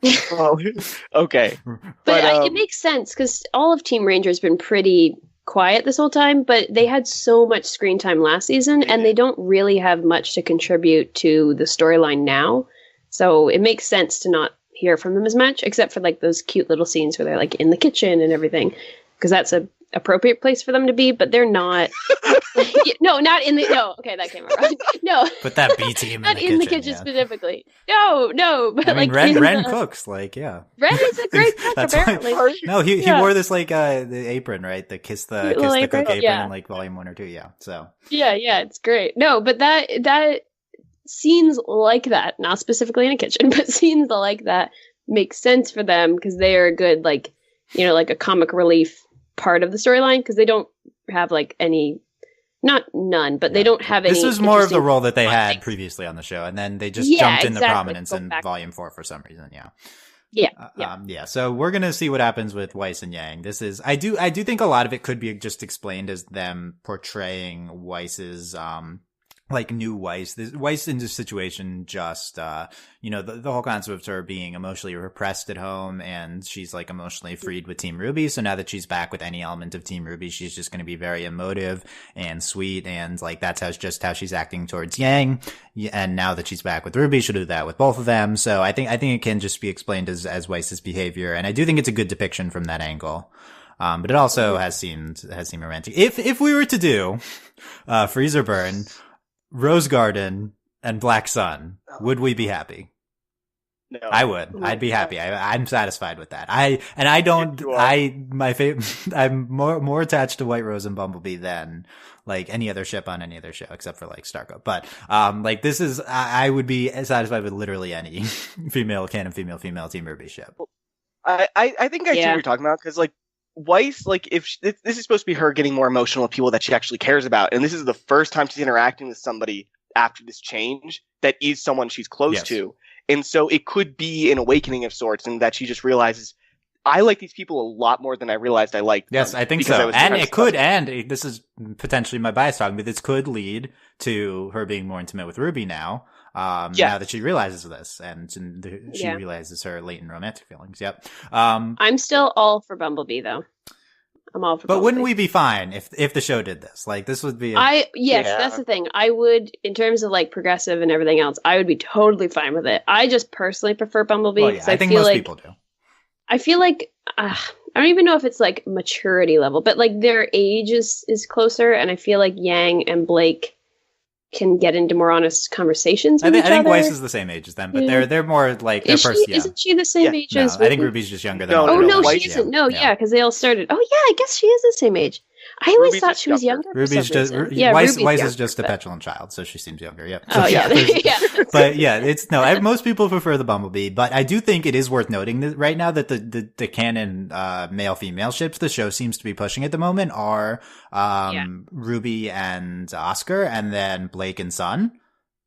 okay. But it makes sense because all of Team Ranger has been pretty quiet this whole time, but they had so much screen time last season and they don't really have much to contribute to the storyline now. So it makes sense to not hear from them as much, except for like those cute little scenes where they're like in the kitchen and everything, because that's a appropriate place for them to be, but they're not. Not in the. No, okay, that came out wrong. No, put that B team not in the kitchen specifically. No, but I mean, like Ren cooks, like Ren is a great cook. Apparently, he wore this like the apron, right? The kiss the cook apron in like volume 1 or 2. Yeah, so yeah, it's great. No, but that scenes like that, not specifically in a kitchen, but scenes like that make sense for them because they are a good like a comic relief part of the storyline because they don't have like any. Not none, but they don't have any. This was more of the role that they had previously on the show, and then they just jumped into prominence in Volume 4 for some reason. Yeah. So we're gonna see what happens with Weiss and Yang. This is, I do think a lot of it could be just explained as them portraying Weiss's like new Weiss. Weiss in this situation just, the whole concept of her being emotionally repressed at home, and she's like emotionally freed with Team RWBY. So now that she's back with any element of Team RWBY, she's just going to be very emotive and sweet, and like that's how she's acting towards Yang. And now that she's back with RWBY, she'll do that with both of them. So I think it can just be explained as Weiss's behavior, and I do think it's a good depiction from that angle. But it also has seemed romantic. If we were to do Freezer Burn, Rose Garden, and Black Sun, would we be happy? No. I would. I'd be happy. I'm satisfied with that. I'm more attached to White Rose and Bumblebee than like any other ship on any other show except for like Starco. But like this is, I would be satisfied with literally any female Team RWBY ship. I think I see what you're talking about, because like Weiss, like if this is supposed to be her getting more emotional with people that she actually cares about, and this is the first time she's interacting with somebody after this change that is someone she's close to, and so it could be an awakening of sorts, and that she just realizes I like these people a lot more than I realized I liked them. Yes, I think so. And it could, and this is potentially my bias talking, but this could lead to her being more intimate with RWBY now. Now that she realizes this, and she realizes her latent romantic feelings. Yep. I'm still all for Bumblebee, though. I'm all for. But Bumblebee. wouldn't we be fine if the show did this? Like, this would be. That's the thing. I would, in terms of like progressive and everything else, I would be totally fine with it. I just personally prefer Bumblebee. Well, yeah, I think most people do. I feel like I don't even know if it's like maturity level, but like their age is closer, and I feel like Yang and Blake can get into more honest conversations with each other. I think Weiss is the same age as them, but they're more like Isn't she the same age as? I think RWBY's just younger than. She isn't. No, because they all started. Oh yeah, I guess she is the same age. I always thought she was younger. RWBY's just Weiss is just a petulant child, so she seems younger. Yeah. Oh yeah, yeah. But yeah, it's most people prefer the Bumblebee, but I do think it is worth noting that right now that the canon male female ships the show seems to be pushing at the moment are RWBY and Oscar, and then Blake and Sun.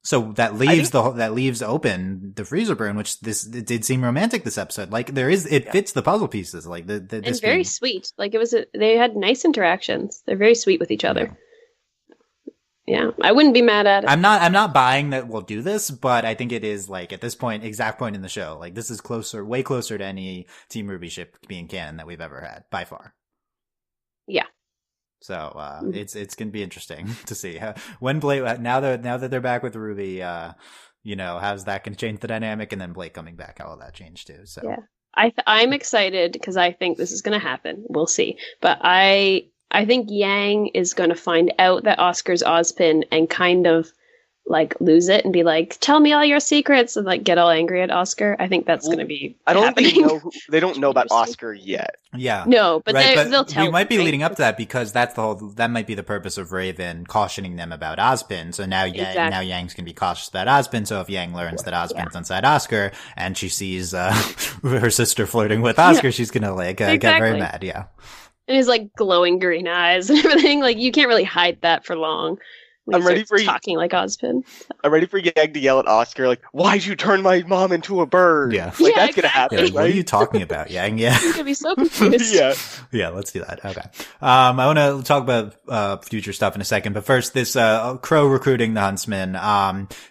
So that leaves open the freezer burn, which it did seem romantic this episode. Like it fits the puzzle pieces. Like it's very sweet. Like they had nice interactions. They're very sweet with each other. Yeah, I wouldn't be mad at it. I'm not buying that we'll do this, but I think it is like at this exact point in the show. Like this is way closer to any Team RWBY ship being canon that we've ever had by far. Yeah. So it's gonna be interesting to see when Blake now that they're back with RWBY, how's that gonna change the dynamic, and then Blake coming back, how will that change too? So yeah, I'm excited because I think this is gonna happen. We'll see, but I think Yang is gonna find out that Oscar's Ozpin and kind of like lose it and be like, tell me all your secrets, and like get all angry at Oscar. I think that's going to be I don't happening. think they don't know about Oscar yet. Yeah. No, but they'll tell. We might be leading up to that because that might be the purpose of Raven cautioning them about Ozpin. So now now Yang's going to be cautious about Ozpin. So if Yang learns that Ozpin's inside Oscar and she sees her sister flirting with Oscar, she's going to get very mad. Yeah. And his like glowing green eyes and everything. Like you can't really hide that for long. I'm ready for talking like Ozpin. I'm ready for Yang to yell at Oscar, like, "Why'd you turn my mom into a bird?" Yeah, that's gonna happen. Yeah, what are you talking about, Yang? Yeah, he's gonna be so confused. yeah. Let's do that. Okay. I want to talk about future stuff in a second, but first, this Crow recruiting the Huntsman.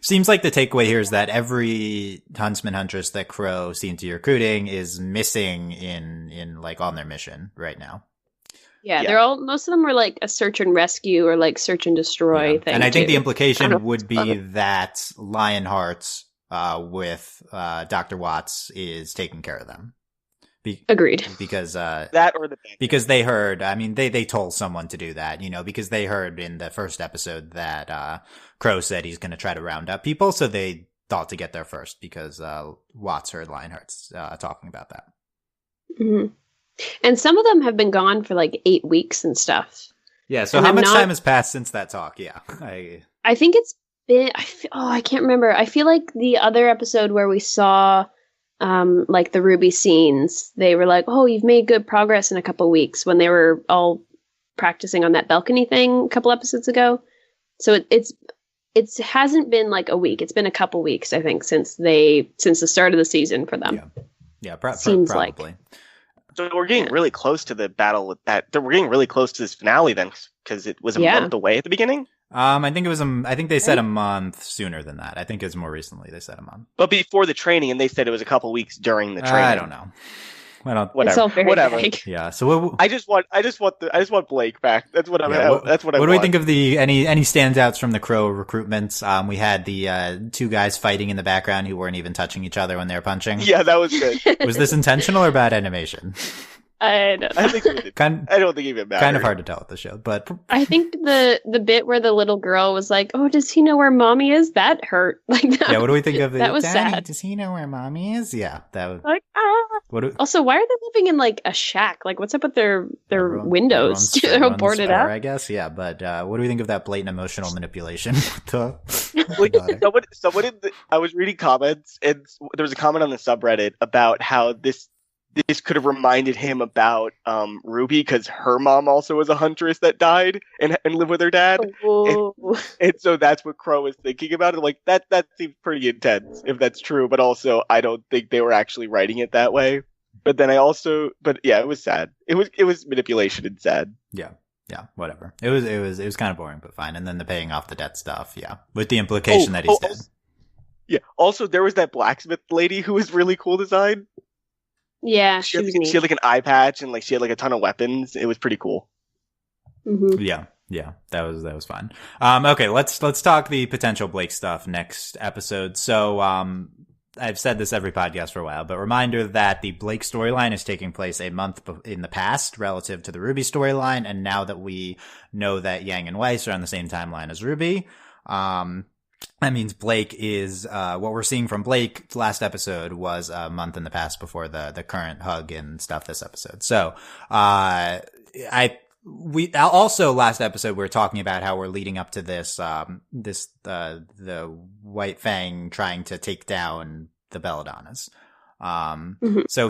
Seems like the takeaway here is that every Huntsman Huntress that Crow seems to be recruiting is missing in like on their mission right now. Yeah, they're most of them were like a search and rescue or like search and destroy thing. And I think the implication would be that Lionheart with Dr. Watts is taking care of them. Agreed. Because that or the bank. Because they heard, I mean, they told someone to do that, because they heard in the first episode that Crow said he's going to try to round up people, so they thought to get there first because Watts heard Lionheart's talking about that. Mm-hmm. And some of them have been gone for like 8 weeks and stuff. Yeah, so how much time has passed since that talk? Yeah. I think it's been, I can't remember. I feel like the other episode where we saw like the RWBY scenes, they were like, oh, you've made good progress in a couple weeks when they were all practicing on that balcony thing a couple episodes ago. So it hasn't been like a week. It's been a couple weeks, I think, since the start of the season for them. Yeah, seems probably. Like. So we're getting really close to the battle with that. We're getting really close to this finale then, because it was a month away at the beginning. I think it was. I think they said a month sooner than that. I think it's more recently they said a month. But before the training, and they said it was a couple weeks during the training. I don't know. Whatever. It's all very vague. Yeah. So I just want Blake back. That's what I'm. That's what I want. What do we think of any standouts from the Crow recruitments? We had the 2 guys fighting in the background who weren't even touching each other when they were punching. Yeah, that was good. Was this intentional or bad animation? I don't know. I don't think even mattered. Kind of hard to tell with the show, but I think the bit where the little girl was like, "Oh, does he know where mommy is?" That hurt. Like that. Yeah. What do we think of it? That was Daddy, sad. Does he know where mommy is? Yeah. That was like Also, why are they living in like a shack? Like, what's up with their windows? They're all boarded up. I guess. Yeah. But what do we think of that blatant emotional manipulation? I was reading comments, and there was a comment on the subreddit about how this could have reminded him about RWBY because her mom also was a huntress that died and lived with her dad. And so that's what Crow was thinking about it. Like that seems pretty intense if that's true, but also I don't think they were actually writing it that way. But then but yeah, it was sad. It was manipulation and sad. Yeah. Yeah, whatever. It was kind of boring, but fine. And then the paying off the debt stuff, yeah, with the implication that he's dead. Yeah. Also, there was that blacksmith lady who was really cool design. Yeah, she had like an eye patch and like she had like a ton of weapons. It was pretty cool. Mm-hmm. Yeah, that was fun. Okay, let's talk the potential Blake stuff next episode. So, I've said this every podcast for a while, but reminder that the Blake storyline is taking place a month in the past relative to the RWBY storyline. And now that we know that Yang and Weiss are on the same timeline as RWBY, that means Blake is, what we're seeing from Blake last episode was a month in the past before the current hug and stuff this episode. So, we also last episode we were talking about how we're leading up to this the White Fang trying to take down the Belladonnas. So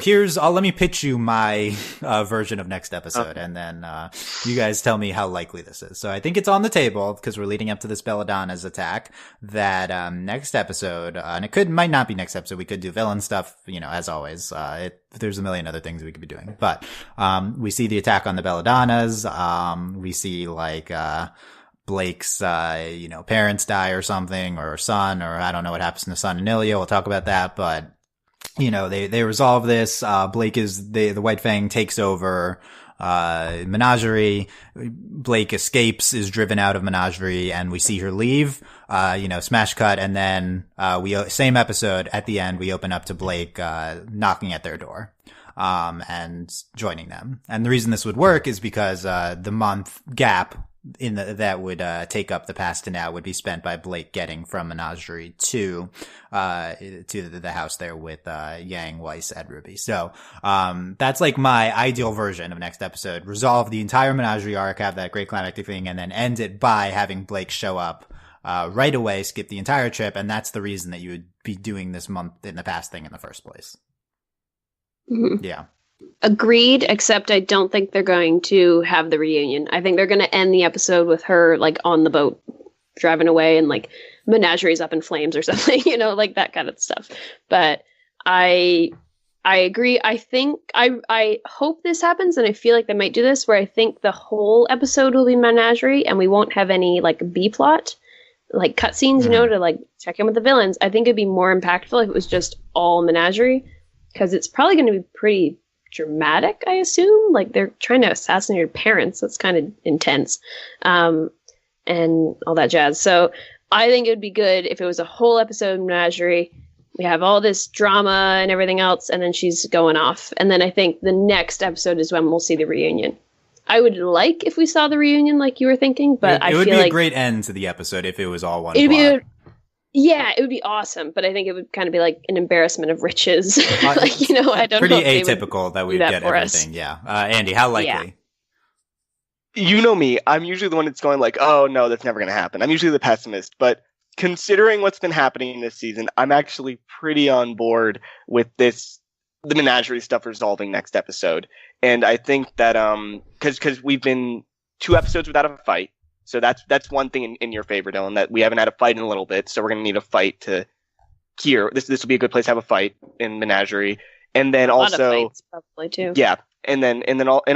let me pitch you my version of next episode, and then you guys tell me how likely this is. So I think it's on the table because we're leading up to this Belladonna's attack. That next episode, and might not be next episode. We could do villain stuff, as always. There's a million other things we could be doing, but we see the attack on the Belladonnas. We see like Blake's parents die or something, or son, or I don't know what happens to the son and Ilya. We'll talk about that, but. They resolve this. Blake the White Fang takes over, Menagerie. Blake escapes, is driven out of Menagerie, and we see her leave, smash cut. And then, same episode at the end, we open up to Blake, knocking at their door, and joining them. And the reason this would work is because, the month gap that would take up the past to now would be spent by Blake getting from Menagerie to the house there with Yang, Weiss, RWBY. So that's like my ideal version of next episode. Resolve the entire Menagerie arc, have that great climactic thing, and then end it by having Blake show up right away, skip the entire trip, and that's the reason that you would be doing this month in the past thing in the first place. Mm-hmm. Yeah. Agreed, except I don't think they're going to have the reunion. I think they're going to end the episode with her like on the boat driving away and like Menagerie's up in flames or something, like that kind of stuff. But I agree. I think I hope this happens, and I feel like they might do this where I think the whole episode will be Menagerie and we won't have any like B plot, like cutscenes, to like check in with the villains. I think it'd be more impactful if it was just all Menagerie, because it's probably going to be pretty dramatic, I assume. Like they're trying to assassinate your parents. That's kind of intense, and all that jazz. So I think it would be good if it was a whole episode of Menagerie. We have all this drama and everything else, and then she's going off. And then I think the next episode is when we'll see the reunion. I would like if we saw the reunion, like you were thinking, but I feel like it would be a great end to the episode if it was all one plot. Yeah, it would be awesome, but I think it would kind of be like an embarrassment of riches. I don't pretty know. Pretty atypical that we get everything. Yeah. Andy, how likely? Yeah. You know me. I'm usually the one that's going like, oh, no, that's never going to happen. I'm usually the pessimist. But considering what's been happening this season, I'm actually pretty on board with the Menagerie stuff resolving next episode. And I think that because we've been 2 episodes without a fight. So that's one thing in your favor, Dylan, that we haven't had a fight in a little bit. So we're going to need a fight to here. This will be a good place to have a fight in Menagerie. And then also, a lot of fights probably too. Yeah. And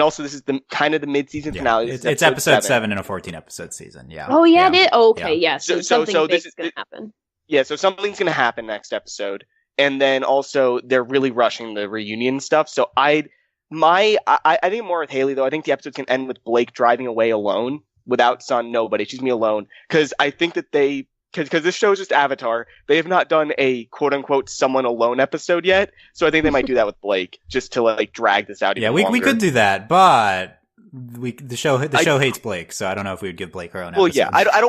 also this is the kind of the mid-season finale. It's episode 7 in a 14 episode season. Yeah. Oh yeah, it is. Okay. Yeah. So something big is going to happen. Yeah. So something's going to happen next episode. And then also they're really rushing the reunion stuff. So I think more with Hayley though. I think the episode's going to end with Blake driving away alone. Without son, nobody. She's me alone. Because I think that because this show is just Avatar, they have not done a quote unquote someone alone episode yet. So I think they might do that with Blake just to like drag this out. Yeah, we could do that, but the show hates Blake, so I don't know if we would give Blake her own episode. Well, yeah, I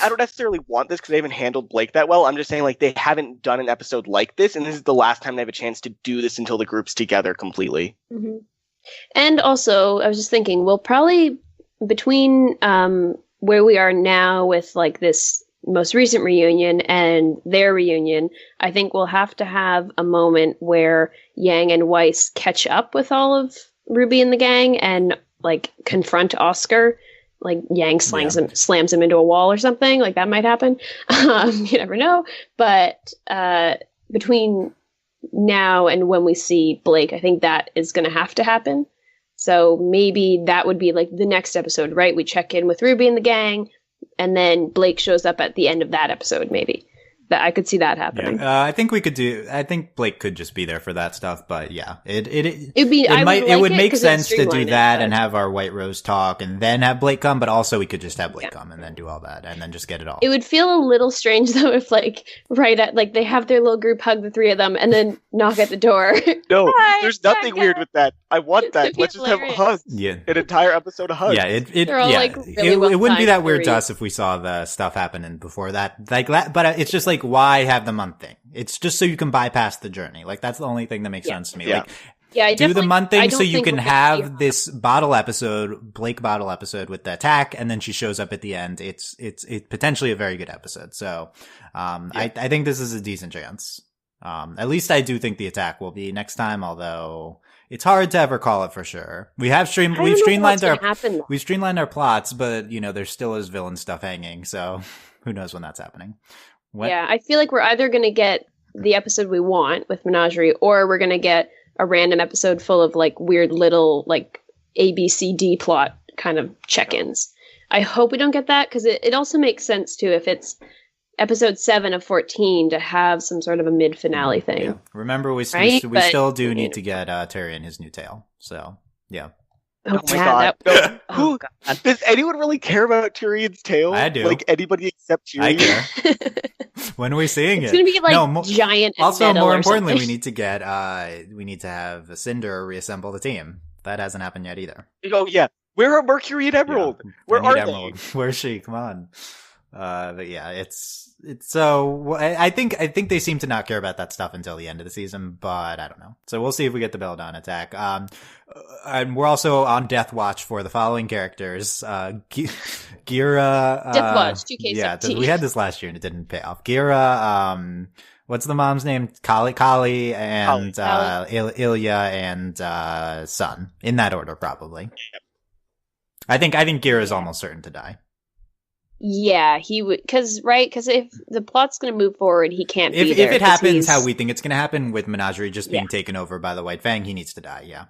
don't necessarily want this because they haven't handled Blake that well. I'm just saying like they haven't done an episode like this, and this is the last time they have a chance to do this until the group's together completely. Mm-hmm. And also, I was just thinking, we'll probably between where we are now with like this most recent reunion and their reunion, I think we'll have to have a moment where Yang and Weiss catch up with all of RWBY and the gang and like confront Oscar. Like Yang slams him into a wall or something. Like that might happen. You never know. But between now and when we see Blake. I think that is going to have to happen. So maybe that would be like the next episode, right? We check in with Ruby and the gang, and then Blake shows up at the end of that episode, maybe. That I could see that happening. Yeah, I think Blake could just be there for that stuff, but yeah, it would make sense to do that and have our White Rose talk and then have Blake come, but also we could just have Blake come and then do all that and then just get it all. It would feel a little strange though if like right at like they have their little group hug, the three of them, and then knock at the door. No, Hi, there's nothing weird with that. I want that. Let's just have hugs. Yeah, an entire episode of hugs. Yeah, it wouldn't be that weird to us if we saw the stuff happening before that, like that. But it's just like, why have the month thing? It's just so you can bypass the journey. Like that's the only thing that makes sense to me. Yeah. Like, do the month thing so you can have this Blake bottle episode with the attack, and then she shows up at the end. It's potentially a very good episode. So, I think this is a decent chance. At least I do think the attack will be next time, although it's hard to ever call it for sure. We've streamlined our plots, but there still is villain stuff hanging. So who knows when that's happening. Yeah, I feel like we're either going to get the episode we want with Menagerie, or we're going to get a random episode full of like weird little like ABCD plot kind of check-ins. I hope we don't get that, because it also makes sense too if it's episode 7 of 14 to have some sort of a mid-finale thing. Yeah. Remember, we still do need to get Tyrion his new tail. So yeah. Oh my god. God. Does anyone really care about Tyrion's tail? I do. Like anybody except Tyrion? I care. When are we seeing it's it? It's going to be like giant and also, more importantly, something. we need to have Cinder reassemble the team. That hasn't happened yet either. Oh yeah. Where are Mercury and Emerald? Yeah, Where are Emerald. they? Where's she? Come on. But yeah, it's so I think they seem to not care about that stuff until the end of the season, but I don't know. So we'll see if we get the Belladonna attack. And we're also on Death Watch for the following characters. Gira, Death Watch 2K17. Yeah, we had this last year and it didn't pay off. Gira, what's the mom's name? Kali and Ilya and Sun, in that order probably. I think Gira is almost certain to die. Yeah, he would, because if the plot's going to move forward, he can't be there. If it happens how we think it's going to happen, with Menagerie just being taken over by the White Fang, he needs to die. Yeah.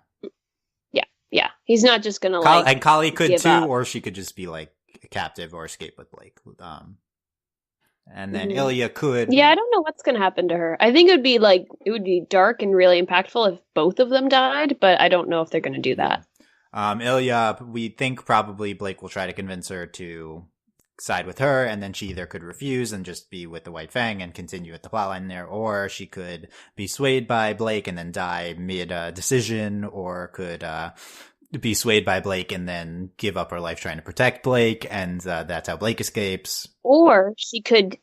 He's not just going to and Kali could too, or she could just be like a captive or escape with Blake. And then Ilya could. Yeah, I don't know what's going to happen to her. I think it would be dark and really impactful if both of them died, but I don't know if they're going to do that. Ilya, we think probably Blake will try to convince her to side with her, and then she either could refuse and just be with the White Fang and continue with the plotline there, or she could be swayed by Blake and then die mid decision, or could be swayed by Blake and then give up her life trying to protect Blake, and that's how Blake escapes. Or she could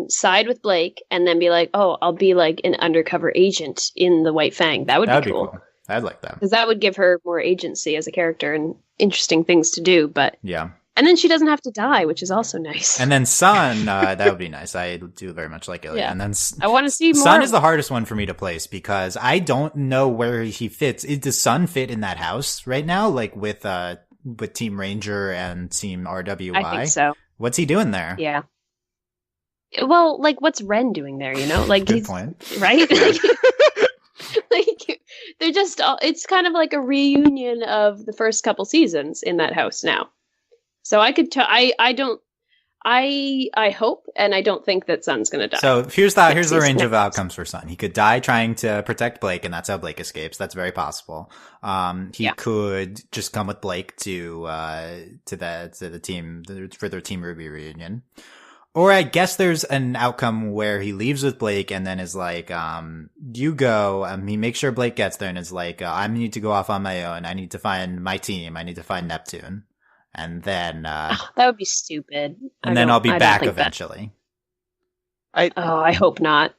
side with Blake and then be like, oh, I'll be like an undercover agent in the White Fang. That would be cool. I'd like that, because that would give her more agency as a character and interesting things to do. But yeah. And then she doesn't have to die, which is also nice. And then Sun, that would be nice. I do very much like Ilya. Yeah. And then I want to see more. Sun is the hardest one for me to place because I don't know where he fits. Does Sun fit in that house right now? Like with Team Ranger and Team RWBY? I think so. What's he doing there? Yeah. Well, like, what's Ren doing there, you know? Like, good point. Right? Like, they're just, it's kind of like a reunion of the first couple seasons in that house now. So I could I hope, and I don't think that Sun's going to die. So here's the range of outcomes for Sun. He could die trying to protect Blake, and that's how Blake escapes. That's very possible. He could just come with Blake to the team for their Team RWBY reunion. Or I guess there's an outcome where he leaves with Blake and then is like, you go. He makes sure Blake gets there and is like, I need to go off on my own. I need to find my team. I need to find Neptune. And then that would be stupid. And then I'll be back eventually. I hope not.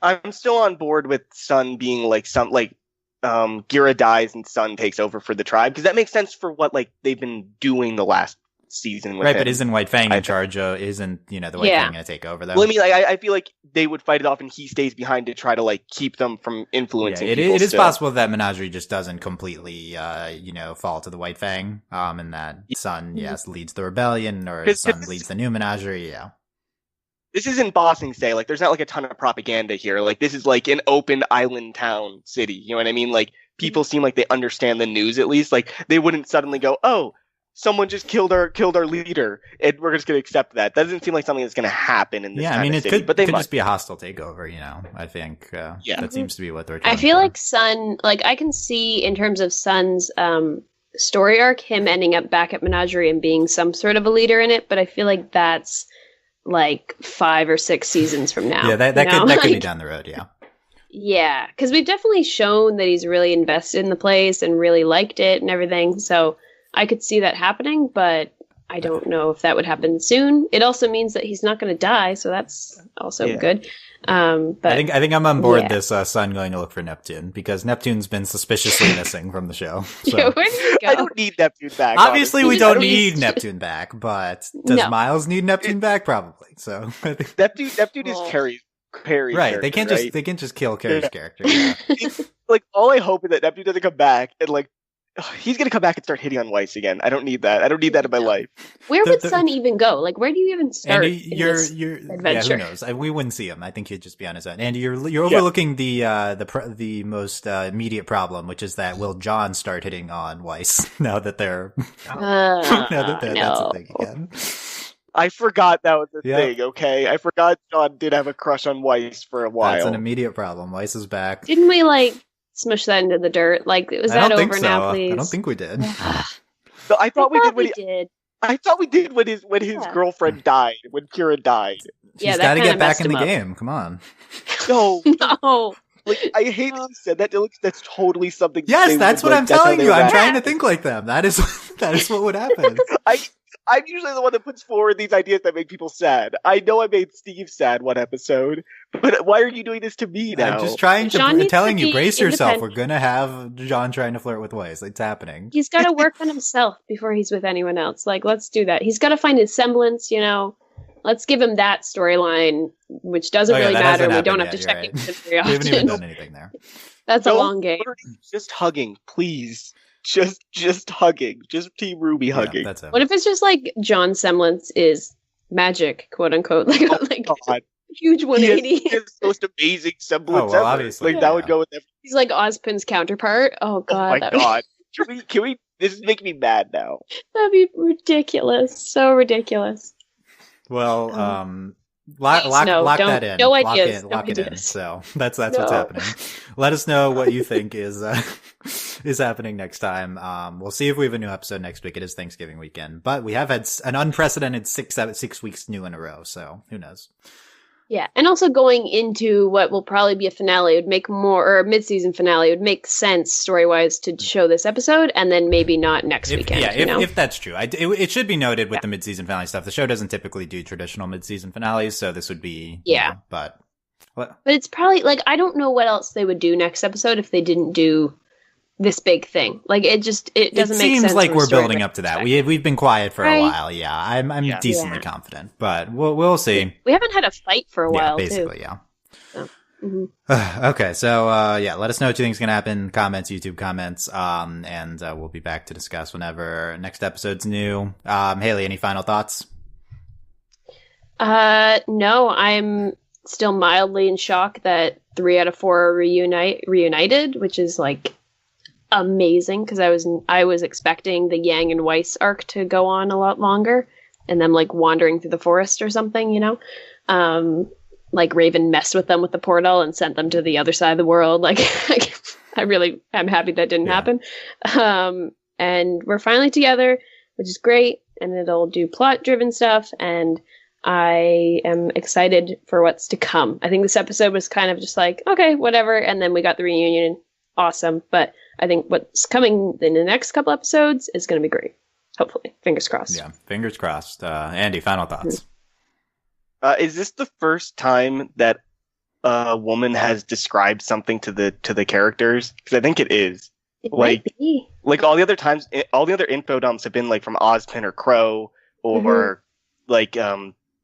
I'm still on board with Sun being like Gira dies and Sun takes over for the tribe, because that makes sense for what they've been doing the last season with him. But isn't White Fang in charge of, isn't the White Fang going to take over though? Well, I mean, I feel like they would fight it off and he stays behind to try to keep them from influencing people. It is possible that Menagerie just doesn't completely fall to the White Fang, and that Sun leads the rebellion, or Sun leads the new Menagerie. this isn't Bossing Say. Like, there's not like a ton of propaganda here. Like, this is like an open island town city. You know what I mean? Like, people seem like they understand the news at least. Like, they wouldn't suddenly go, "Oh, someone just killed our leader, and we're just going to accept that." That doesn't seem like something that's going to happen in this kind of city. But they could just be a hostile takeover. I think that seems to be what they're trying. I feel like Sun, like I can see in terms of Sun's story arc, him ending up back at Menagerie and being some sort of a leader in it. But I feel like that's like 5 or 6 seasons from now. Yeah, that could be down the road. Yeah. Yeah, because we've definitely shown that he's really invested in the place and really liked it and everything. So I could see that happening, but I don't know if that would happen soon. It also means that he's not going to die, so that's also good. But I think I'm on board this Sun going to look for Neptune, because Neptune's been suspiciously missing from the show. So. Yeah, where did he go? I don't need Neptune back. Obviously, honestly. we don't need Neptune back, but does No. Miles need Neptune back? Probably. So I think Neptune is Carrie's right. They can't just kill Carrie's character. Yeah. Like, all I hope is that Neptune doesn't come back and like he's gonna come back and start hitting on Weiss again. I don't need that. I don't need that in my life. Where would Sun even go? Like, where do you even start? Andy, you're adventure? Yeah, who knows? We wouldn't see him. I think he'd just be on his own. Andy, you're overlooking the most immediate problem, which is that will John start hitting on Weiss now that they're that's a thing again. I forgot that was the thing. Okay, I forgot John did have a crush on Weiss for a while. That's an immediate problem. Weiss is back. Didn't we smush that into the dirt? Like, was that over now, please? I don't think we did. So I thought we did. I thought we did when his girlfriend died, when Kira died. She's got to get back in the game. Come on. No. No. Like, I hate that you said that. That's totally something. Yes, that's what I'm telling you. I'm trying to think like them. That is what would happen. I'm usually the one that puts forward these ideas that make people sad. I know I made Steve sad one episode, but why are you doing this to me now? I'm just telling you, brace yourself. We're gonna have John trying to flirt with Weiss. It's happening. He's got to work on himself before he's with anyone else. Like, let's do that. He's got to find his semblance, Let's give him that storyline, which doesn't really matter. We don't have to check it very often. We haven't even done anything there. That's a long game. Just hugging, please. Just hugging. Just Team RWBY hugging. That's it. What if it's just like John's semblance is magic, quote unquote, like huge 180? He has the most amazing semblance ever. Obviously, that would go with everything. He's like Ozpin's counterpart. Oh god. Oh my god. Can we? This is making me mad now. That'd be ridiculous. So ridiculous. Well, lock that in. No ideas. Lock it in. So that's what's happening. Let us know what you think is happening next time. We'll see if we have a new episode next week. It is Thanksgiving weekend, but we have had an unprecedented 6 weeks new in a row. So who knows? Yeah, and also going into what will probably be a finale would make or a mid-season finale would make sense story-wise to show this episode, and then maybe not next weekend. Yeah, if that's true. It should be noted with the mid-season finale stuff. The show doesn't typically do traditional mid-season finales, so this would be... but it's probably, I don't know what else they would do next episode if they didn't do this big thing. It doesn't make sense. It seems like we're building up to that. We've been quiet for a while. Yeah, I'm decently confident, but we'll see. We haven't had a fight for a while, basically, too. yeah. So, okay, so let us know what you think is going to happen. Comments, YouTube comments, and we'll be back to discuss whenever next episode's new. Hayley, any final thoughts? No, I'm still mildly in shock that 3 out of 4 are reunited, which is amazing, because I was expecting the Yang and Weiss arc to go on a lot longer, and them wandering through the forest or something, Raven messed with them with the portal and sent them to the other side of the world. I'm happy that didn't happen. And we're finally together, which is great, and it'll do plot driven stuff, and I am excited for what's to come. I think this episode was kind of just okay, whatever, and then we got the reunion. Awesome, but I think what's coming in the next couple episodes is going to be great. Hopefully, fingers crossed. Yeah, fingers crossed. Andy, final thoughts. Is this the first time that a woman has described something to the characters? Because I think it is. It might be. All the other times, all the other info dumps have been from Ozpin or Crow, or I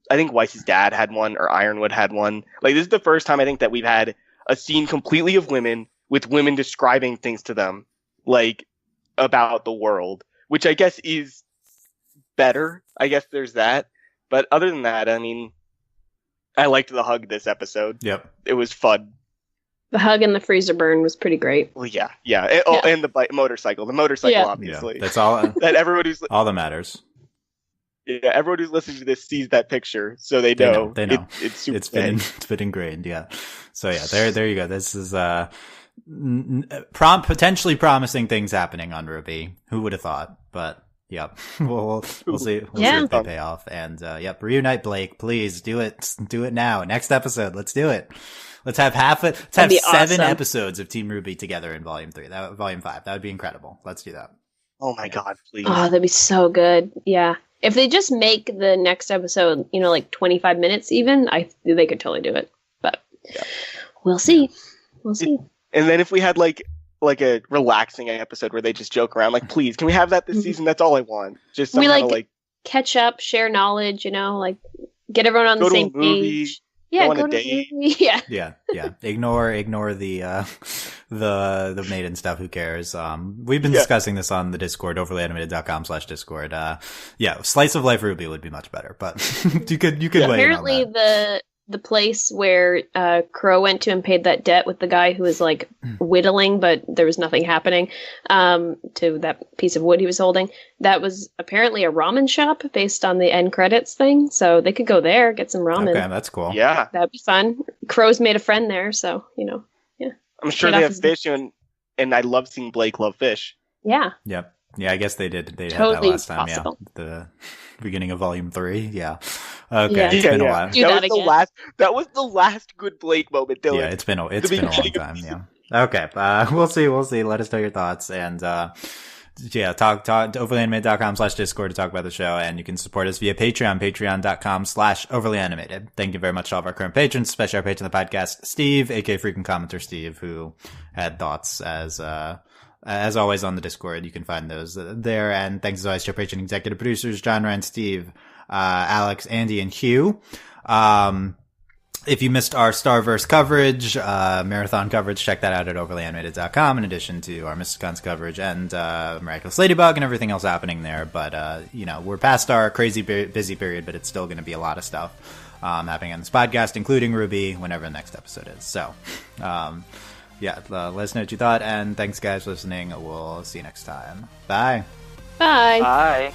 think Weiss's dad had one, or Ironwood had one. This is the first time I think that we've had a scene completely of women, with women describing things to them, about the world, which I guess is better. I guess there's that. But other than that, I mean, I liked the hug this episode. Yep. It was fun. The hug and the freezer burn was pretty great. Well, yeah. And the motorcycle. The motorcycle, obviously. Yeah, that's all. That everyone who's all that matters. Yeah, everyone who's listening to this sees that picture, so they know. They know. It's super it's been ingrained. Yeah. So yeah, there you go. This is potentially promising things happening on RWBY. Who would have thought? But yep, we'll see. We'll see if they pay off. And yep, reunite Blake, please do it. Do it now. Next episode, let's do it. Let's have seven awesome. episodes of Team RWBY together in Volume 3. Volume 5. That would be incredible. Let's do that. Oh my God, please. Oh, that'd be so good. Yeah. If they just make the next episode, like 25 minutes even, they could totally do it. But we'll see. We'll see. And then if we had like a relaxing episode where they just joke around, like, please, can we have that this season? That's all I want. Just we kind of catch up, share knowledge, like get everyone on the same page. Yeah, go on a date. Yeah. Yeah. Ignore the maiden stuff. Who cares? We've been discussing this on the Discord, overlyanimated.com/Discord. Slice of life RWBY would be much better, but you could weigh in on apparently that. the place where Crow went to and paid that debt with the guy who was like whittling, but there was nothing happening to that piece of wood he was holding. That was apparently a ramen shop based on the end credits thing. So they could go there, get some ramen. Okay, that's cool. Yeah. That'd be fun. Crow's made a friend there, so, yeah. I'm sure they have fish, and I love seeing Blake love fish. Yeah. Yep. Yeah, I guess they did. They totally had that last time. possible. Yeah, the beginning of Volume 3. Yeah. Okay, Yeah. it's been a while. Do that again. That was the last good Blake moment, Dylan. Yeah, it's been a long time. Yeah. Okay. We'll see. Let us know your thoughts, and talk to overlyanimated.com/Discord to talk about the show, and you can support us via Patreon, patreon.com/overlyanimated. Thank you very much to all of our current patrons, especially our patron of the podcast, Steve, aka Freaking Commenter Steve, who had thoughts as always on the Discord. You can find those there. And thanks as always to our patron executive producers, John, Ryan, Steve, Alex, Andy, and Hugh. If you missed our Starverse coverage, marathon coverage, check that out at overlyanimated.com, in addition to our Mysticons coverage and Miraculous Ladybug and everything else happening there. But, we're past our crazy busy period, but it's still going to be a lot of stuff happening on this podcast, including RWBY, whenever the next episode is. So, let us know what you thought, and thanks, guys, for listening. We'll see you next time. Bye. Bye. Bye.